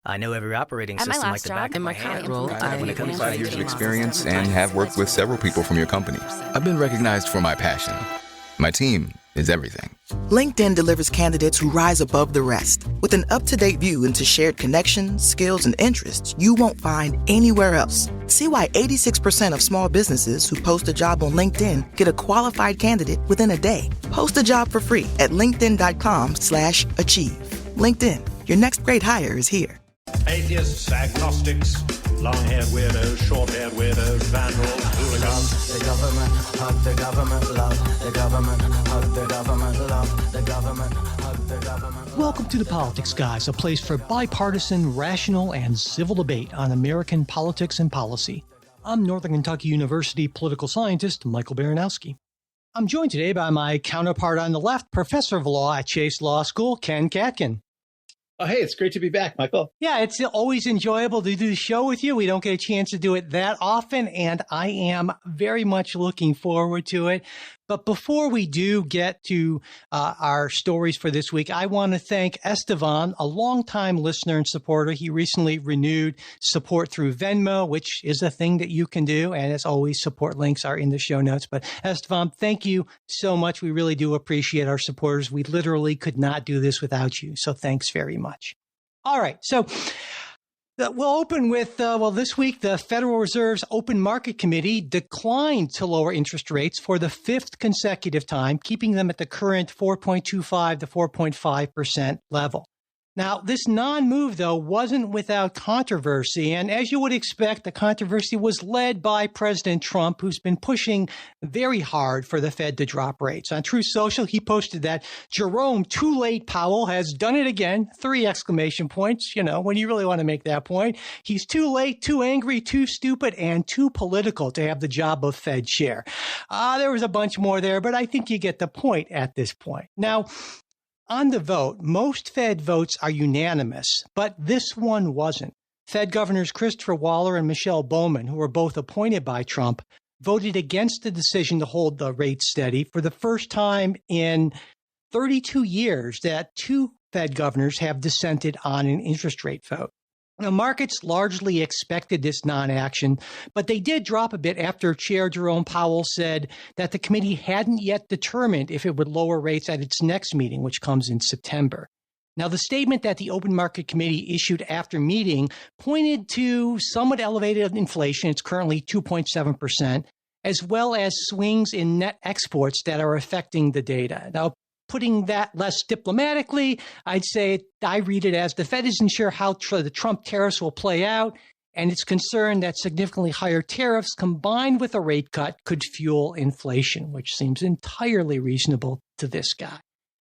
I know every operating At my system like last the job, back of in my my current hand. role, When it comes to 25 years of experience and have worked with several people from your company. I've been recognized for my passion. My team is everything. LinkedIn delivers candidates who rise above the rest. With an up-to-date view into shared connections, skills, and interests you won't find anywhere else. See why 86% of small businesses who post a job on LinkedIn get a qualified candidate within a day. Post a job for free at linkedin.com/achieve. LinkedIn, your next great hire is here. Atheists, agnostics, long-haired weirdos, short-haired weirdos, vandals, hooligans. The government, hug the government, love the government, hug the government, love the government, hug the government. Welcome to The Politics Guys, a place for bipartisan, rational, and civil debate on American politics and policy. I'm Northern Kentucky University political scientist Michael Baranowski. I'm joined today by my counterpart on the left, Professor of Law at Chase Law School, Ken Katkin. Oh, hey, it's great to be back, Michael. Yeah, it's always enjoyable to do the show with you. We don't get a chance to do it that often, and I am very much looking forward to it. But before we do get to our stories for this week, I want to thank Estevan, a longtime listener and supporter. He recently renewed support through Venmo, which is a thing that you can do. And as always, support links are in the show notes. But Estevan, thank you so much. We really do appreciate our supporters. We literally could not do this without you. So thanks very much. All right. So we'll open with, this week, the Federal Reserve's Open Market Committee declined to lower interest rates for the fifth consecutive time, keeping them at the current 4.25 to 4.5% level. Now, this non-move, though, wasn't without controversy. And as you would expect, the controversy was led by President Trump, who's been pushing very hard for the Fed to drop rates. On Truth Social, he posted that Jerome Too Late Powell has done it again. 3 exclamation points, when you really want to make that point. He's too late, too angry, too stupid, and too political to have the job of Fed chair. There was a bunch more there, but I think you get the point at this point. Now, on the vote, most Fed votes are unanimous, but this one wasn't. Fed Governors Christopher Waller and Michelle Bowman, who were both appointed by Trump, voted against the decision to hold the rate steady for the first time in 32 years that 2 Fed governors have dissented on an interest rate vote. Now, markets largely expected this non-action, but they did drop a bit after Chair Jerome Powell said that the committee hadn't yet determined if it would lower rates at its next meeting, which comes in September. Now, the statement that the Open Market Committee issued after meeting pointed to somewhat elevated inflation. It's currently 2.7%, as well as swings in net exports that are affecting the data. Now, putting that less diplomatically, I'd say I read it as the Fed isn't sure how the Trump tariffs will play out, and it's concerned that significantly higher tariffs combined with a rate cut could fuel inflation, which seems entirely reasonable to this guy.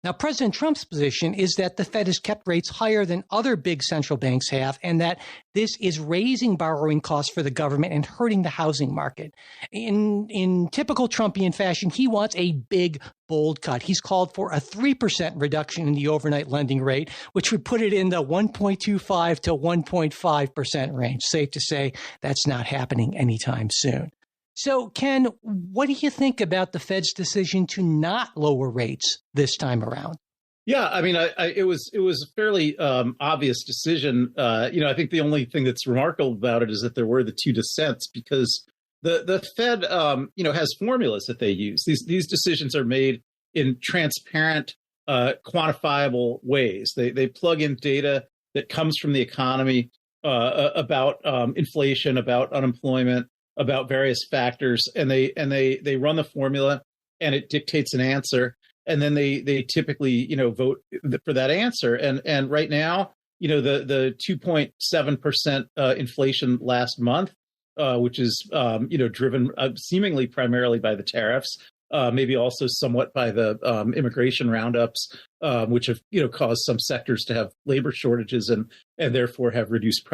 Now, President Trump's position is that the Fed has kept rates higher than other big central banks have, and that this is raising borrowing costs for the government and hurting the housing market. In typical Trumpian fashion, he wants a big, bold cut. He's called for a 3% reduction in the overnight lending rate, which would put it in the 1.25 to 1.5% range. Safe to say that's not happening anytime soon. So, Ken, what do you think about the Fed's decision to not lower rates this time around? Yeah, I mean, it was a fairly obvious decision. I think the only thing that's remarkable about it is that there were the 2 dissents, because the Fed, has formulas that they use. These decisions are made in transparent, quantifiable ways. They plug in data that comes from the economy about inflation, about unemployment, about various factors, and they run the formula, and it dictates an answer, and then they typically vote for that answer. And right now, the 2.7% inflation last month, which is driven seemingly primarily by the tariffs, maybe also somewhat by the immigration roundups, which have caused some sectors to have labor shortages and therefore have reduced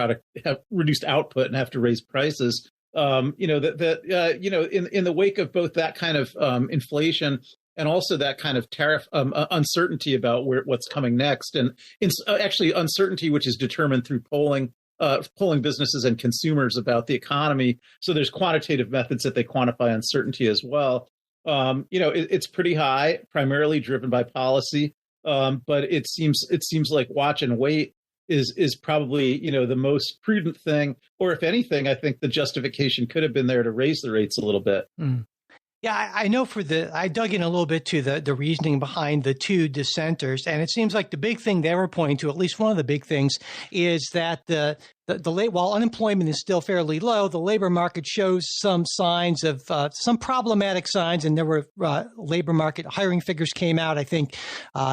output and have to raise prices. In the wake of both that kind of inflation and also that kind of tariff uncertainty about what's coming next, and actually uncertainty which is determined through polling businesses and consumers about the economy. So there's quantitative methods that they quantify uncertainty as well. It's pretty high, primarily driven by policy, but it seems like watch and wait is probably, the most prudent thing. Or if anything, I think the justification could have been there to raise the rates a little bit. Yeah, I know I dug in a little bit to the reasoning behind the two dissenters, and it seems like the big thing they were pointing to, at least one of the big things, is that while unemployment is still fairly low, the labor market shows some signs of some problematic signs, and there were labor market hiring figures came out, I think,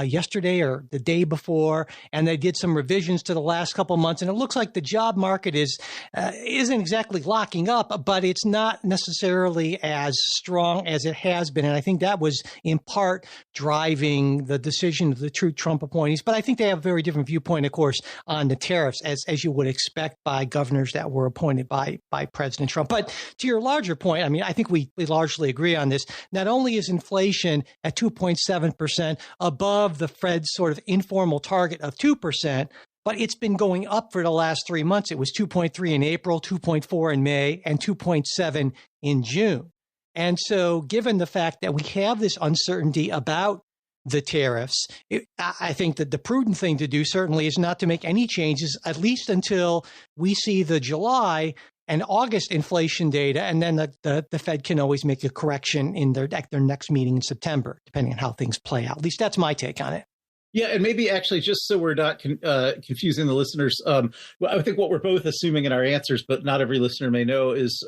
yesterday or the day before, and they did some revisions to the last couple of months, and it looks like the job market isn't exactly locking up, but it's not necessarily as strong as it has been, and I think that was in part driving the decision of the true Trump appointees. But I think they have a very different viewpoint, of course, on the tariffs, as you would expect by governors that were appointed by President Trump. But to your larger point, I mean, I think we largely agree on this. Not only is inflation at 2.7% above the Fed's sort of informal target of 2%, but it's been going up for the last 3 months. It was 2.3 in April, 2.4 in May, and 2.7 in June. And so given the fact that we have this uncertainty about the tariffs, I think that the prudent thing to do certainly is not to make any changes, at least until we see the July and August inflation data, and then the Fed can always make a correction in their next meeting in September, depending on how things play out. At least that's my take on it. Yeah, and maybe actually, just so we're not confusing the listeners, I think what we're both assuming in our answers, but not every listener may know, is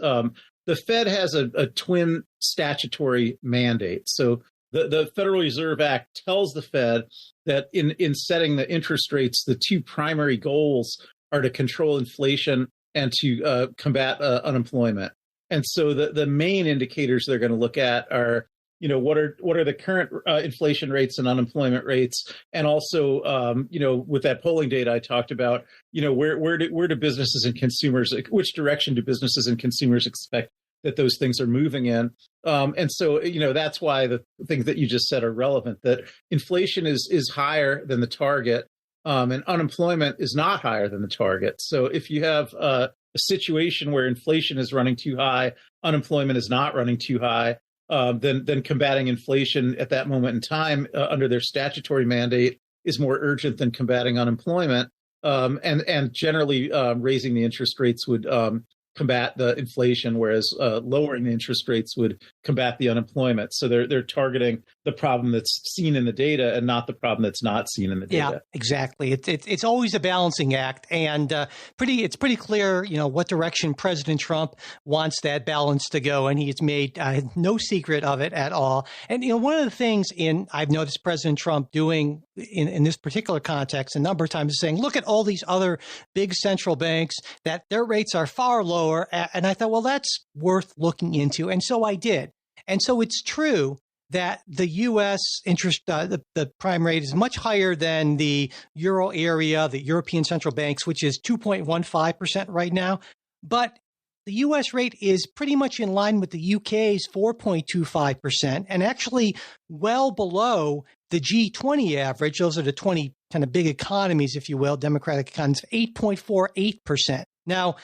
the Fed has a twin statutory mandate. So the Federal Reserve Act tells the Fed that in setting the interest rates, the two primary goals are to control inflation and to combat unemployment. And so the main indicators they're going to look at are, what are the current inflation rates and unemployment rates, and also, with that polling data I talked about, where do businesses and consumers, which direction do businesses and consumers expect that those things are moving in. And so, that's why the things that you just said are relevant, that inflation is higher than the target, and unemployment is not higher than the target. So if you have a situation where inflation is running too high, unemployment is not running too high, then combating inflation at that moment in time under their statutory mandate is more urgent than combating unemployment. And generally raising the interest rates would combat the inflation, whereas lowering the interest rates would combat the unemployment. So they're targeting the problem that's seen in the data and not the problem that's not seen in the data. Yeah, exactly. It's always a balancing act, and it's pretty clear, what direction President Trump wants that balance to go, and he's made no secret of it at all. And one of the things I've noticed President Trump doing in this particular context a number of times is saying, look at all these other big central banks that their rates are far lower. And I thought, well, that's worth looking into. And so I did. And so it's true that the U.S. interest, the prime rate is much higher than the Euro area, the European central banks, which is 2.15% right now. But the U.S. rate is pretty much in line with the UK's 4.25%, and actually well below the G20 average. Those are the 20 kind of big economies, if you will, democratic economies, 8.48%. Now,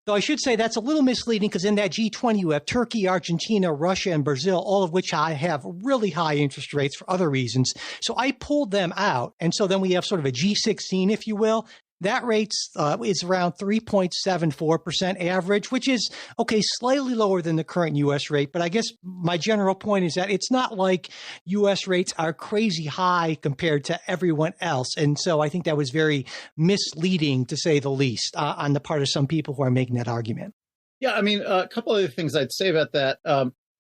though I should say that's a little misleading, because in that G20, you have Turkey, Argentina, Russia, and Brazil, all of which have really high interest rates for other reasons. So I pulled them out. And so then we have sort of a G16, if you will. That rate is around 3.74% average, which is, slightly lower than the current U.S. rate. But I guess my general point is that it's not like U.S. rates are crazy high compared to everyone else. And so I think that was very misleading, to say the least, on the part of some people who are making that argument. Yeah, I mean, a couple of things I'd say about that.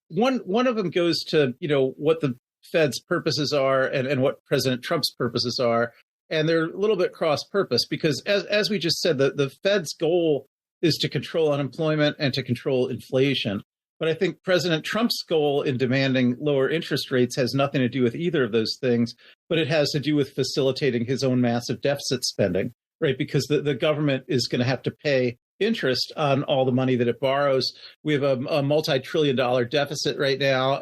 One of them goes to, what the Fed's purposes are and what President Trump's purposes are. And they're a little bit cross-purpose, because as we just said, the Fed's goal is to control unemployment and to control inflation. But I think President Trump's goal in demanding lower interest rates has nothing to do with either of those things, but it has to do with facilitating his own massive deficit spending, right? Because the government is going to have to pay interest on all the money that it borrows. We have a multi-trillion-dollar deficit right now,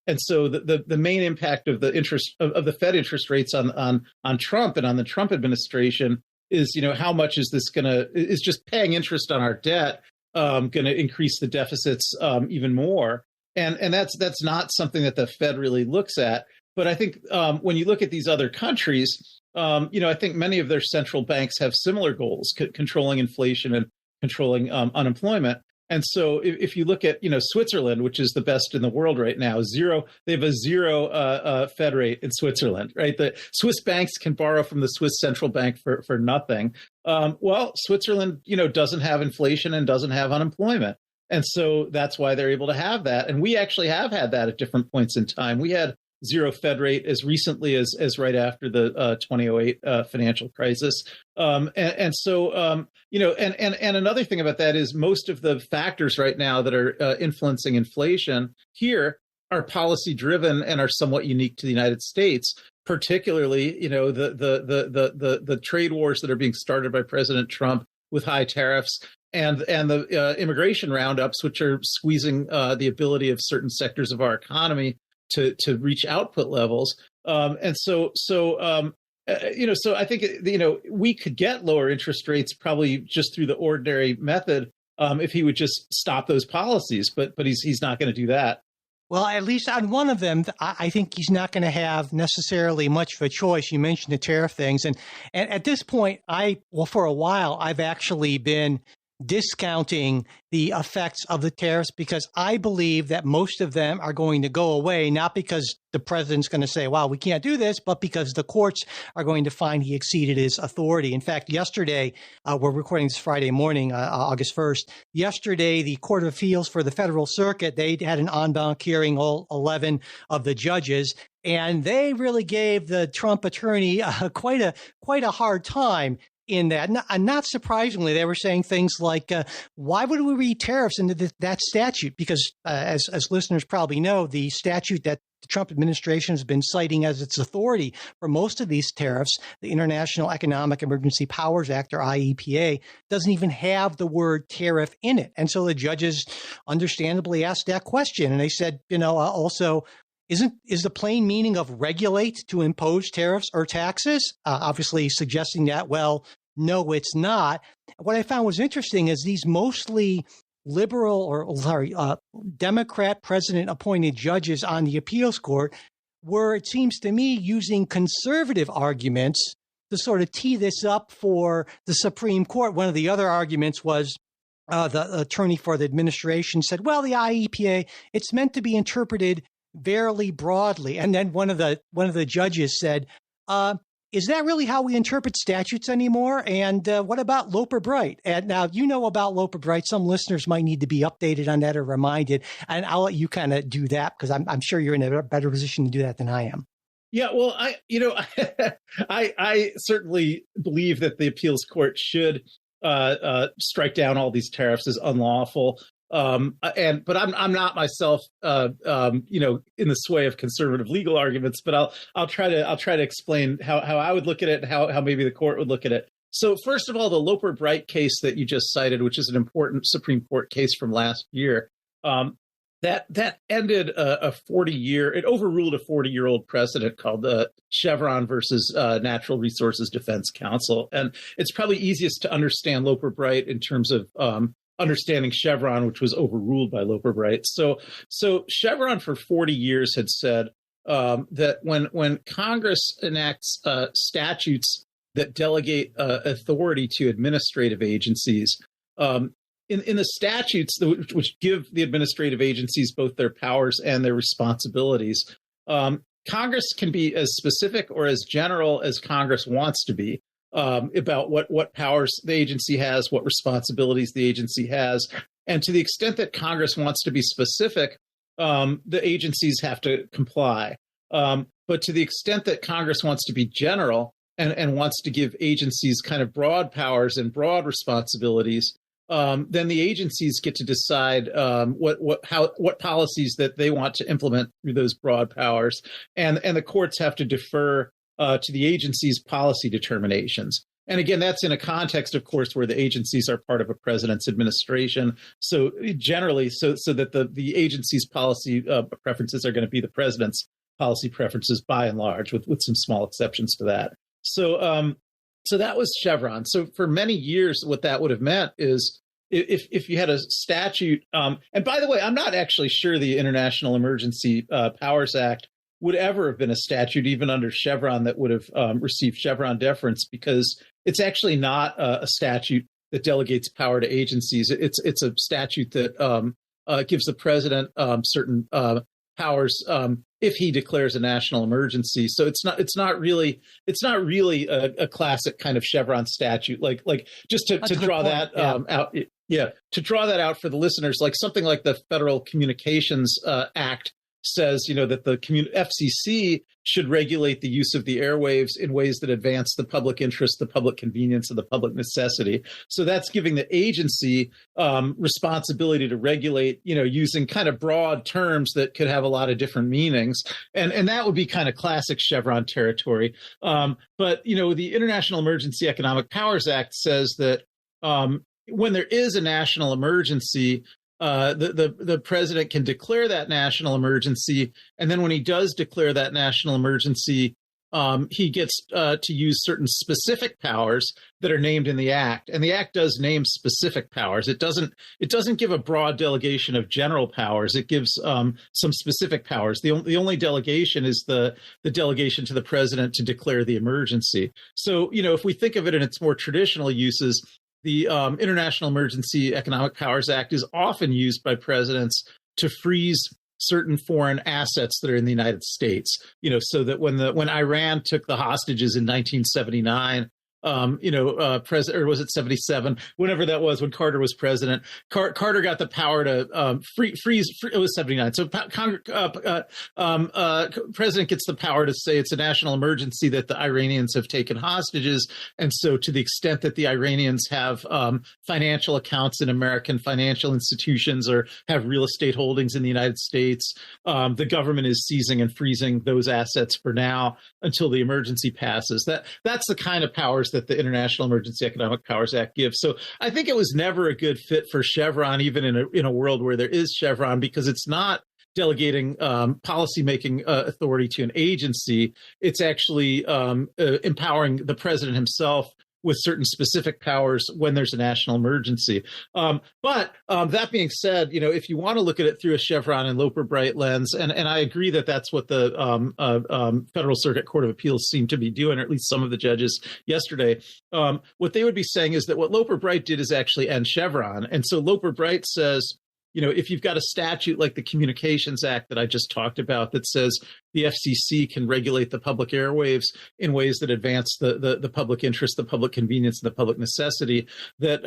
and so the main impact of the interest of the Fed interest rates on Trump and on the Trump administration is, how much is this is just paying interest on our debt going to increase the deficits even more? And that's not something that the Fed really looks at. But I think when you look at these other countries, I think many of their central banks have similar goals, controlling inflation and controlling unemployment. And so if you look at, Switzerland, which is the best in the world right now, they have a zero Fed rate in Switzerland, right? The Swiss banks can borrow from the Swiss central bank for nothing. Well, Switzerland, doesn't have inflation and doesn't have unemployment. And so that's why they're able to have that. And we actually have had that at different points in time. We had zero Fed rate as recently as right after the 2008 financial crisis. So another thing about that is most of the factors right now that are influencing inflation here are policy driven and are somewhat unique to the United States, particularly, the trade wars that are being started by President Trump with high tariffs and the immigration roundups, which are squeezing the ability of certain sectors of our economy to reach output levels. So I think, we could get lower interest rates probably just through the ordinary method if he would just stop those policies. But he's not going to do that. Well, at least on one of them, I think he's not going to have necessarily much of a choice. You mentioned the tariff things. And at this point, for a while, I've actually been discounting the effects of the tariffs because I believe that most of them are going to go away, not because the president's going to say, wow, we can't do this, but because the courts are going to find he exceeded his authority. In fact, yesterday, we're recording this Friday morning, August 1st. Yesterday, the Court of Appeals for the Federal Circuit, they had an en banc hearing, all 11 of the judges, and they really gave the Trump attorney quite a hard time in that. And not surprisingly, they were saying things like, why would we read tariffs into that statute? Because as listeners probably know, the statute that the Trump administration has been citing as its authority for most of these tariffs, the International Economic Emergency Powers Act, or IEPA, doesn't even have the word tariff in it. And so the judges understandably asked that question. And they said, also, is the plain meaning of regulate to impose tariffs or taxes? Obviously suggesting that, well, no, it's not. What I found was interesting is these mostly Democrat president appointed judges on the appeals court were, it seems to me, using conservative arguments to sort of tee this up for the Supreme Court. One of the other arguments was the attorney for the administration said, well, the IEPA, it's meant to be interpreted fairly broadly. And then one of the judges said, is that really how we interpret statutes anymore? And what about Loper-Bright? And now, about Loper-Bright. Some listeners might need to be updated on that or reminded. And I'll let you kind of do that because I'm sure you're in a better position to do that than I am. Yeah, well, I certainly believe that the appeals court should strike down all these tariffs as unlawful. But I'm not myself, in the sway of conservative legal arguments. But I'll try to explain how I would look at it and how maybe the court would look at it. So first of all, the Loper-Bright case that you just cited, which is an important Supreme Court case from last year, that ended it overruled a 40-year-old precedent called the Chevron versus Natural Resources Defense Council, and it's probably easiest to understand Loper-Bright in terms of understanding Chevron, which was overruled by Loper-Bright. So Chevron for 40 years had said that when Congress enacts statutes that delegate authority to administrative agencies, in the statutes which give the administrative agencies both their powers and their responsibilities, Congress can be as specific or as general as Congress wants to be about what powers the agency has, what responsibilities the agency has. And to the extent that Congress wants to be specific, the agencies have to comply. But to the extent that Congress wants to be general and wants to give agencies kind of broad powers and broad responsibilities, then the agencies get to decide what policies that they want to implement through those broad powers, and the courts have to defer to the agency's policy determinations. And again, that's in a context, of course, where the agencies are part of a president's administration. So generally, so that the agency's policy preferences are going to be the president's policy preferences by and large, with some small exceptions to that. So that was Chevron. So for many years, what that would have meant is if you had a statute, and by the way, I'm not actually sure the International Emergency Powers Act would ever have been a statute, even under Chevron, that would have received Chevron deference, because it's actually not a statute that delegates power to agencies. It's a statute that gives the president certain powers if he declares a national emergency. So it's not really a classic kind of Chevron statute. Like just to draw that out. Yeah, to draw that out for the listeners, like something like the Federal Communications Act says, that the FCC should regulate the use of the airwaves in ways that advance the public interest, the public convenience, and the public necessity. So that's giving the agency responsibility to regulate, using kind of broad terms that could have a lot of different meanings. And that would be kind of classic Chevron territory. But, the International Emergency Economic Powers Act says that when there is a national emergency, the president can declare that national emergency, and then when he does declare that national emergency, he gets to use certain specific powers that are named in the act. And the act does name specific powers. It doesn't give a broad delegation of general powers. It gives some specific powers. The only delegation is the delegation to the president to declare the emergency. So, if we think of it in its more traditional uses, the International Emergency Economic Powers Act is often used by presidents to freeze certain foreign assets that are in the United States, so that when Iran took the hostages in 1979, president, or was it 77? Whenever that was, when Carter was president, Carter got the power to freeze. It was 79. So president gets the power to say it's a national emergency that the Iranians have taken hostages, and so to the extent that the Iranians have financial accounts in American financial institutions or have real estate holdings in the United States, the government is seizing and freezing those assets for now until the emergency passes. That's the kind of powers that the International Emergency Economic Powers Act gives. So I think it was never a good fit for Chevron, even in a world where there is Chevron, because it's not delegating policymaking authority to an agency. It's actually empowering the president himself with certain specific powers when there's a national emergency. But that being said, if you want to look at it through a Chevron and Loper-Bright lens, and I agree that that's what the Federal Circuit Court of Appeals seemed to be doing, or at least some of the judges yesterday, what they would be saying is that what Loper-Bright did is actually end Chevron. And so Loper-Bright says, if you've got a statute like the Communications Act that I just talked about that says the FCC can regulate the public airwaves in ways that advance the public interest, the public convenience, and the public necessity, that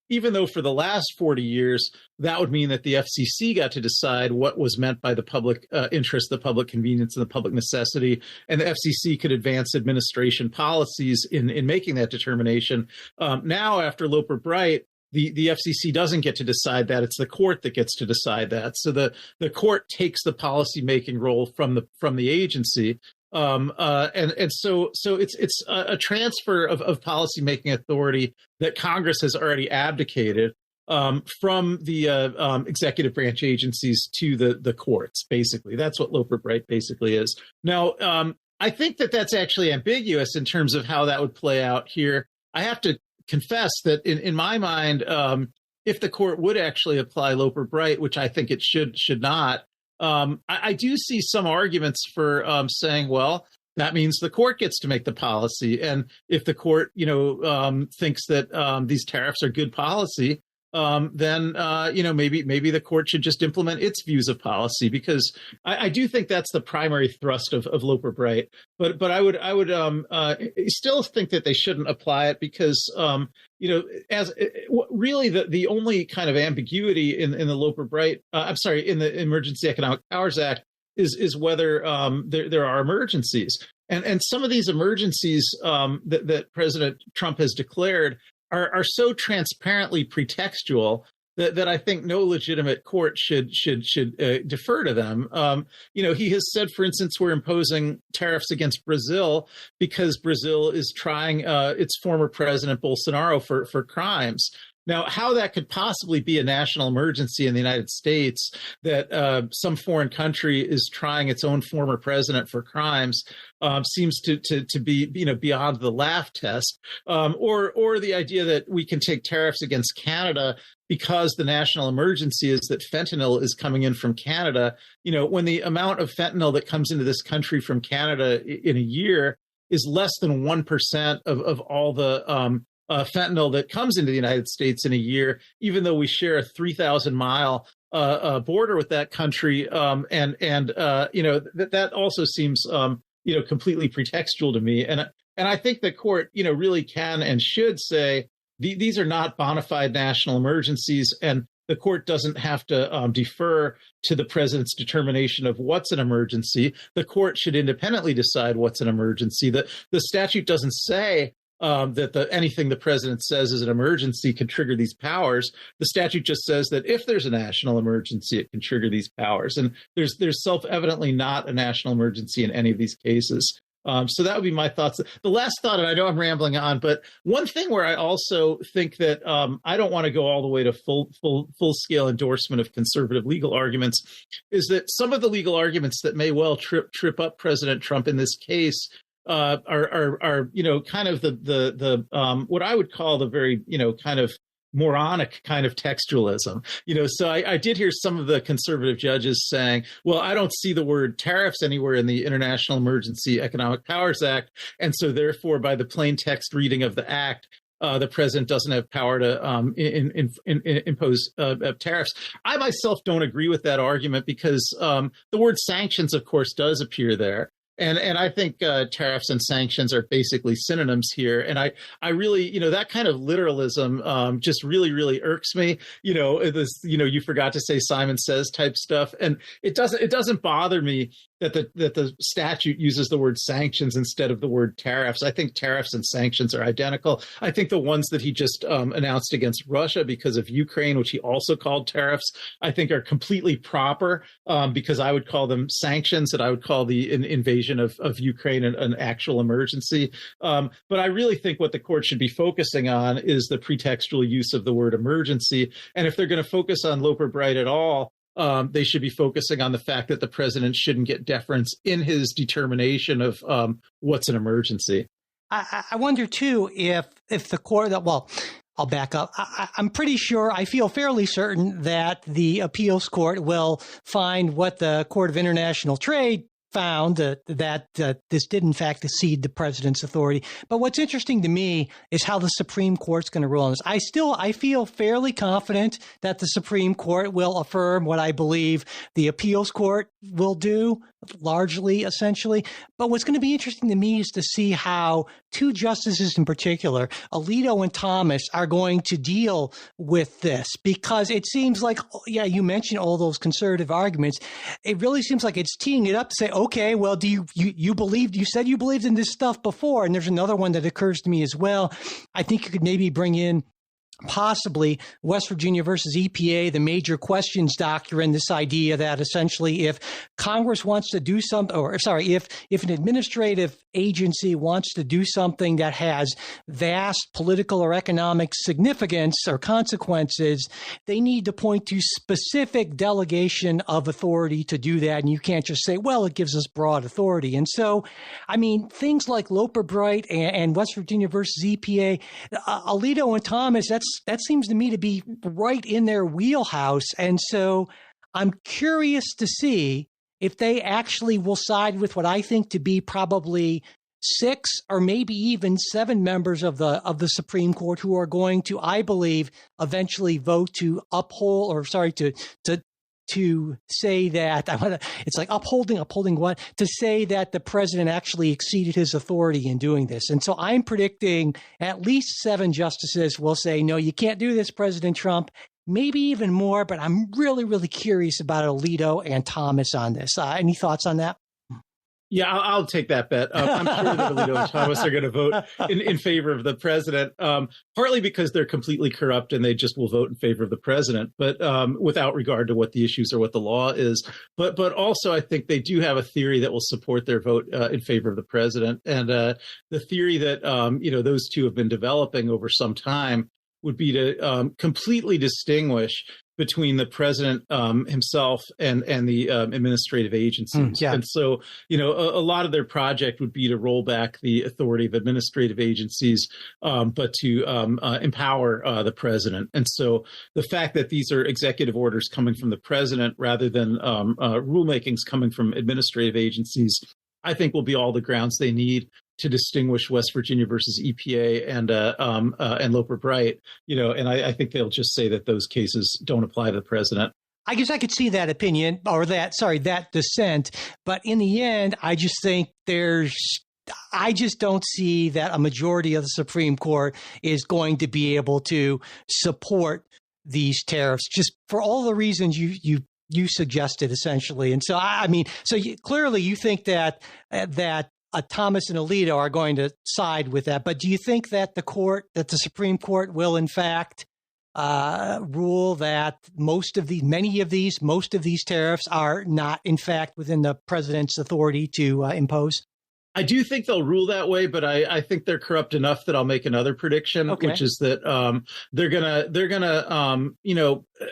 even though for the last 40 years, that would mean that the FCC got to decide what was meant by the public interest, the public convenience, and the public necessity, and the FCC could advance administration policies in making that determination. Now, after Loper-Bright, the FCC doesn't get to decide that. It's the court that gets to decide that. So the court takes the policymaking role from the agency. And so it's a transfer of policymaking authority that Congress has already abdicated from the executive branch agencies to the courts, basically. That's what Loper-Bright basically is. Now, I think that that's actually ambiguous in terms of how that would play out here. I have to confess that in my mind, if the court would actually apply Loper-Bright, which I think it should not, I do see some arguments for saying, well, that means the court gets to make the policy. And if the court, thinks that these tariffs are good policy, then maybe the court should just implement its views of policy, because I do think that's the primary thrust of Loper-Bright. But I would still think that they shouldn't apply it, because really the only kind of ambiguity in the Loper-Bright, in the Emergency Economic Powers Act is whether there are emergencies, and some of these emergencies that President Trump has declared are so transparently pretextual that I think no legitimate court should defer to them. He has said, for instance, we're imposing tariffs against Brazil because Brazil is trying its former president Bolsonaro for crimes. Now, how that could possibly be a national emergency in the United States, that some foreign country is trying its own former president for crimes, seems to be, beyond the laugh test, or the idea that we can take tariffs against Canada because the national emergency is that fentanyl is coming in from Canada. When the amount of fentanyl that comes into this country from Canada in a year is less than 1% of all the fentanyl that comes into the United States in a year, even though we share a 3,000-mile border with that country, that also seems completely pretextual to me. And I think the court really can and should say these are not bona fide national emergencies, and the court doesn't have to defer to the president's determination of what's an emergency. The court should independently decide what's an emergency. The statute doesn't say that anything the president says is an emergency can trigger these powers. The statute just says that if there's a national emergency, it can trigger these powers. And there's self-evidently not a national emergency in any of these cases. So that would be my thoughts. The last thought, and I know I'm rambling on, but one thing where I also think that I don't want to go all the way to full-scale endorsement of conservative legal arguments is that some of the legal arguments that may well trip up President Trump in this case are kind of the what I would call the very kind of moronic kind of textualism. So I did hear some of the conservative judges saying, well, I don't see the word tariffs anywhere in the International Emergency Economic Powers Act, and so therefore by the plain text reading of the act, the president doesn't have power to impose tariffs. I myself don't agree with that argument because the word sanctions, of course, does appear there. And I think tariffs and sanctions are basically synonyms here. And I really, that kind of literalism just really, really irks me. You forgot to say Simon Says type stuff. And it doesn't bother me that the statute uses the word sanctions instead of the word tariffs. I think tariffs and sanctions are identical. I think the ones that he just announced against Russia because of Ukraine, which he also called tariffs, I think are completely proper because I would call them sanctions, and I would call the invasion of Ukraine an actual emergency. But I really think what the court should be focusing on is the pretextual use of the word emergency. And if they're going to focus on Loper Bright at all, they should be focusing on the fact that the president shouldn't get deference in his determination of what's an emergency. I wonder, too, if the court I'll back up. I'm pretty sure, I feel fairly certain that the appeals court will find what the Court of International Trade found, that this did in fact exceed the president's authority. But what's interesting to me is how the Supreme Court's going to rule on this. I feel fairly confident that the Supreme Court will affirm what I believe the appeals court will do, largely, essentially. But what's going to be interesting to me is to see how two justices in particular, Alito and Thomas, are going to deal with this, because it seems like, you mentioned all those conservative arguments. It really seems like it's teeing it up to say, okay, well, you said you believed in this stuff before. And there's another one that occurs to me as well. I think you could maybe bring in possibly West Virginia versus EPA, the major questions doctrine, this idea that essentially if Congress wants to do something, if an administrative agency wants to do something that has vast political or economic significance or consequences, they need to point to specific delegation of authority to do that. And you can't just say, well, it gives us broad authority. And so, I mean, things like Loper Bright and West Virginia versus EPA, Alito and Thomas, that seems to me to be right in their wheelhouse. And so I'm curious to see if they actually will side with what I think to be probably 6 or maybe even 7 members of the Supreme Court who are going to, I believe, eventually vote to uphold, or to say that it's like upholding what? To say that the president actually exceeded his authority in doing this. And so I'm predicting at least 7 justices will say, no, you can't do this, President Trump. Maybe even more, but I'm really, really curious about Alito and Thomas on this. Any thoughts on that? Yeah, I'll take that bet. I'm sure that Alito and Thomas are going to vote in favor of the president, partly because they're completely corrupt and they just will vote in favor of the president, but without regard to what the issues or what the law is. But also, I think they do have a theory that will support their vote in favor of the president. And the theory that, those two have been developing over some time would be to completely distinguish between the president himself and the administrative agencies. Yeah. And so, a lot of their project would be to roll back the authority of administrative agencies, but to empower the president. And so the fact that these are executive orders coming from the president rather than rulemakings coming from administrative agencies, I think will be all the grounds they need to distinguish West Virginia versus EPA and Loper Bright, and I think they'll just say that those cases don't apply to the president. I guess I could see that opinion or that dissent. But in the end, I just think I just don't see that a majority of the Supreme Court is going to be able to support these tariffs just for all the reasons you suggested, essentially. And so, clearly you think that Thomas and Alito are going to side with that. But do you think that the Supreme Court will, in fact, rule that most of these tariffs are not, in fact, within the president's authority to impose? I do think they'll rule that way, but I think they're corrupt enough that I'll make another prediction, which is that they're gonna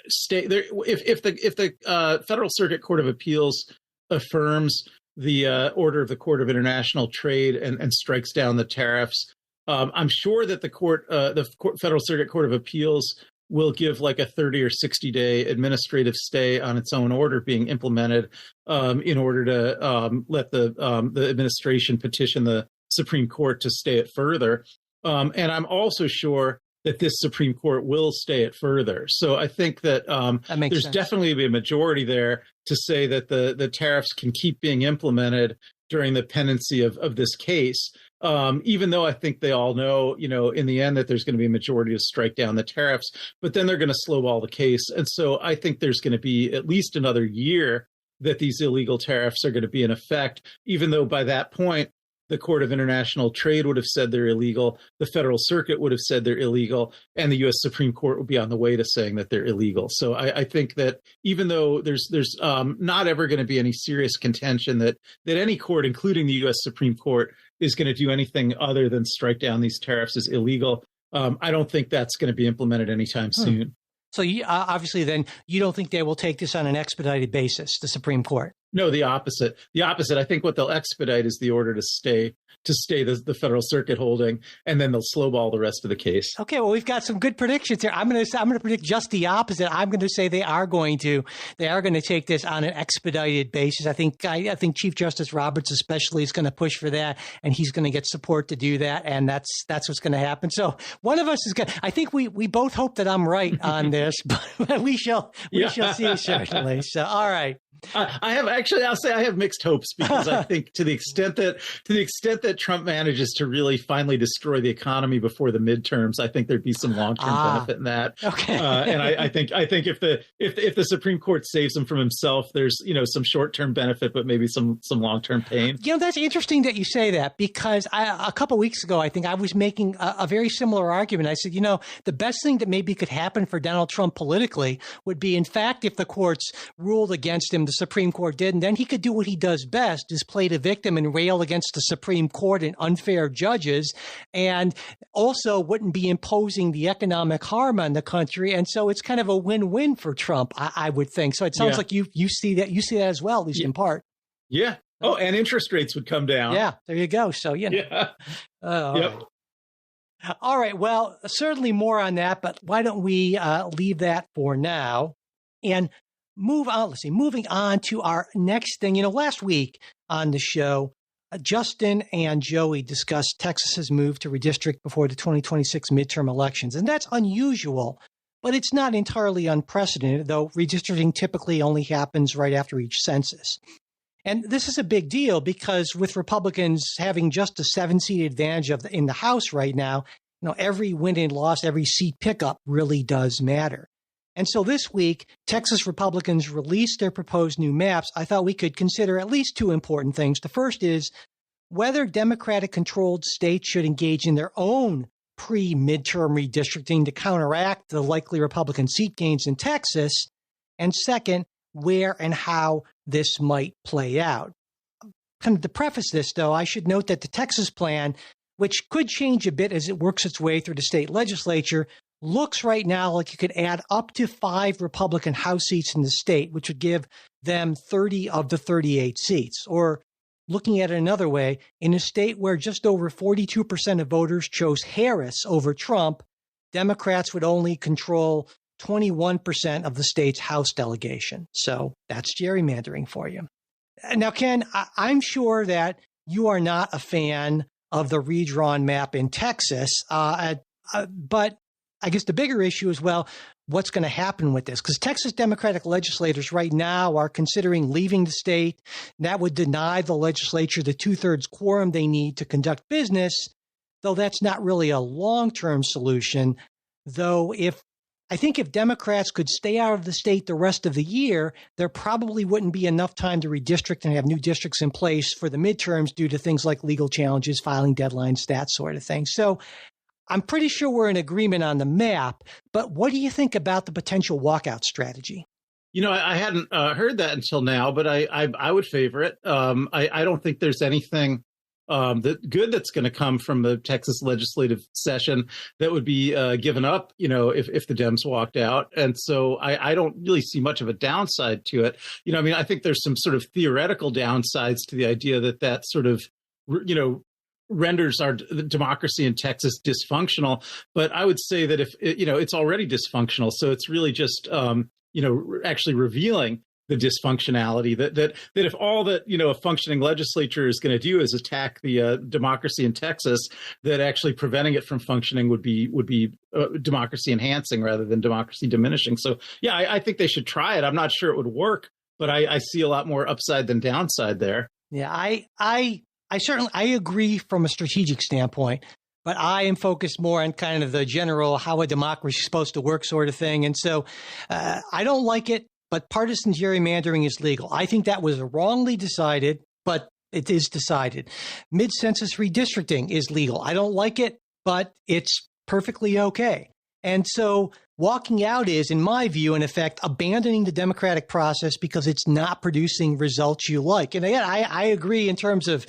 stay there if the Federal Circuit Court of Appeals affirms the order of the Court of International Trade and strikes down the tariffs. I'm sure that the Federal Circuit Court of Appeals will give like a 30 or 60 day administrative stay on its own order being implemented in order to let the administration petition the Supreme Court to stay it further. And I'm also sure that this Supreme Court will stay it further. So I think that there's sense. Definitely a majority there to say that the tariffs can keep being implemented during the pendency of this case. Even though I think they all know, in the end that there's going to be a majority to strike down the tariffs, but then they're going to slowball the case. And so I think there's going to be at least another year that these illegal tariffs are going to be in effect, even though by that point, the Court of International Trade would have said they're illegal, the Federal Circuit would have said they're illegal, and the U.S. Supreme Court would be on the way to saying that they're illegal. So I think that even though there's not ever going to be any serious contention that any court, including the U.S. Supreme Court, is going to do anything other than strike down these tariffs as illegal, I don't think that's going to be implemented anytime soon. So obviously then you don't think they will take this on an expedited basis, the Supreme Court? No, the opposite. I think what they'll expedite is the order to stay the Federal Circuit holding, and then they'll slowball the rest of the case. Okay, well, we've got some good predictions here. I'm going to predict just the opposite. I'm going to say they are going to take this on an expedited basis. I think Chief Justice Roberts especially is going to push for that, and he's going to get support to do that, and that's what's going to happen. So one of us is going. I think we both hope that I'm right on this, but we shall see certainly. So all right. I'll say I have mixed hopes, because I think to the extent that Trump manages to really finally destroy the economy before the midterms, I think there'd be some long-term benefit in that. Okay. And I think if the Supreme Court saves him from himself, there's some short-term benefit, but maybe some long-term pain. That's interesting that you say that, because a couple of weeks ago, I think I was making a very similar argument. I said, the best thing that maybe could happen for Donald Trump politically would be, in fact, if the courts ruled against him, the Supreme Court did, and then he could do what he does best, is play the victim and rail against the Supreme Court and unfair judges, and also wouldn't be imposing the economic harm on the country. And so it's kind of a win-win for Trump, I would think. So it sounds like you see that as well, at least in part. Yeah. Oh, and interest rates would come down. Yeah, there you go. So, Yeah. Yep. All right. Well, certainly more on that, but why don't we leave that for now and move on? Moving on to our next thing. Last week on the show, Justin and Joey discussed Texas's move to redistrict before the 2026 midterm elections. And that's unusual, but it's not entirely unprecedented, though redistricting typically only happens right after each census. And this is a big deal because with Republicans having just a 7-seat advantage in the House right now, every win and loss, every seat pickup really does matter. And so this week, Texas Republicans released their proposed new maps. I thought we could consider at least two important things. The first is whether Democratic-controlled states should engage in their own pre-midterm redistricting to counteract the likely Republican seat gains in Texas. And second, where and how this might play out. Kind of to preface this, though, I should note that the Texas plan, which could change a bit as it works its way through the state legislature, looks right now like you could add up to 5 Republican House seats in the state, which would give them 30 of the 38 seats. Or looking at it another way, in a state where just over 42% of voters chose Harris over Trump, Democrats would only control 21% of the state's House delegation. So that's gerrymandering for you. Now, Ken, I'm sure that you are not a fan of the redrawn map in Texas, but I guess the bigger issue is, well, what's going to happen with this? Because Texas Democratic legislators right now are considering leaving the state. That would deny the legislature the 2/3 quorum they need to conduct business, though that's not really a long-term solution. Though I think if Democrats could stay out of the state the rest of the year, there probably wouldn't be enough time to redistrict and have new districts in place for the midterms due to things like legal challenges, filing deadlines, that sort of thing. So I'm pretty sure we're in agreement on the map, but what do you think about the potential walkout strategy? I hadn't heard that until now, but I would favor it. I don't think there's anything that's going to come from the Texas legislative session that would be given up, if the Dems walked out. And so I don't really see much of a downside to it. I think there's some sort of theoretical downsides to the idea that sort of, renders our democracy in Texas dysfunctional. But I would say that if, it's already dysfunctional. So it's really just, actually revealing the dysfunctionality that if all that, a functioning legislature is going to do is attack the democracy in Texas, that actually preventing it from functioning would be democracy enhancing rather than democracy diminishing. So, yeah, I think they should try it. I'm not sure it would work, but I see a lot more upside than downside there. Yeah, I certainly agree from a strategic standpoint, but I am focused more on kind of the general how a democracy is supposed to work sort of thing. And so I don't like it, but partisan gerrymandering is legal. I think that was wrongly decided, but it is decided. Mid-census redistricting is legal. I don't like it, but it's perfectly okay. And so walking out is, in my view, in effect, abandoning the democratic process because it's not producing results you like. And again, I agree in terms of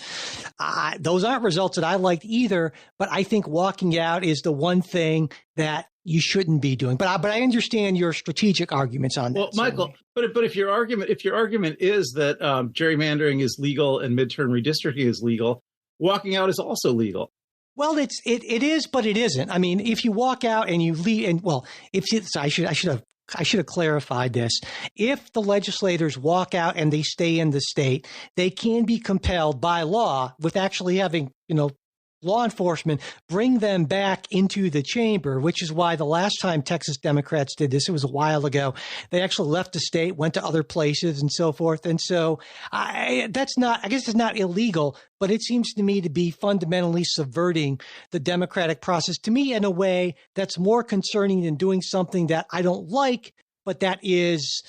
those aren't results that I liked either, but I think walking out is the one thing that you shouldn't be doing. But I understand your strategic arguments on that. Well, Michael, but if your argument is that gerrymandering is legal and midterm redistricting is legal, walking out is also legal. Well, it is, but it isn't. I mean, if you walk out and you leave, and well, I should have clarified this. If the legislators walk out and they stay in the state, they can be compelled by law with actually having, law enforcement bring them back into the chamber, which is why the last time Texas Democrats did this, it was a while ago, they actually left the state, went to other places and so forth. And so I guess it's not illegal, but it seems to me to be fundamentally subverting the democratic process to me in a way that's more concerning than doing something that I don't like, but that is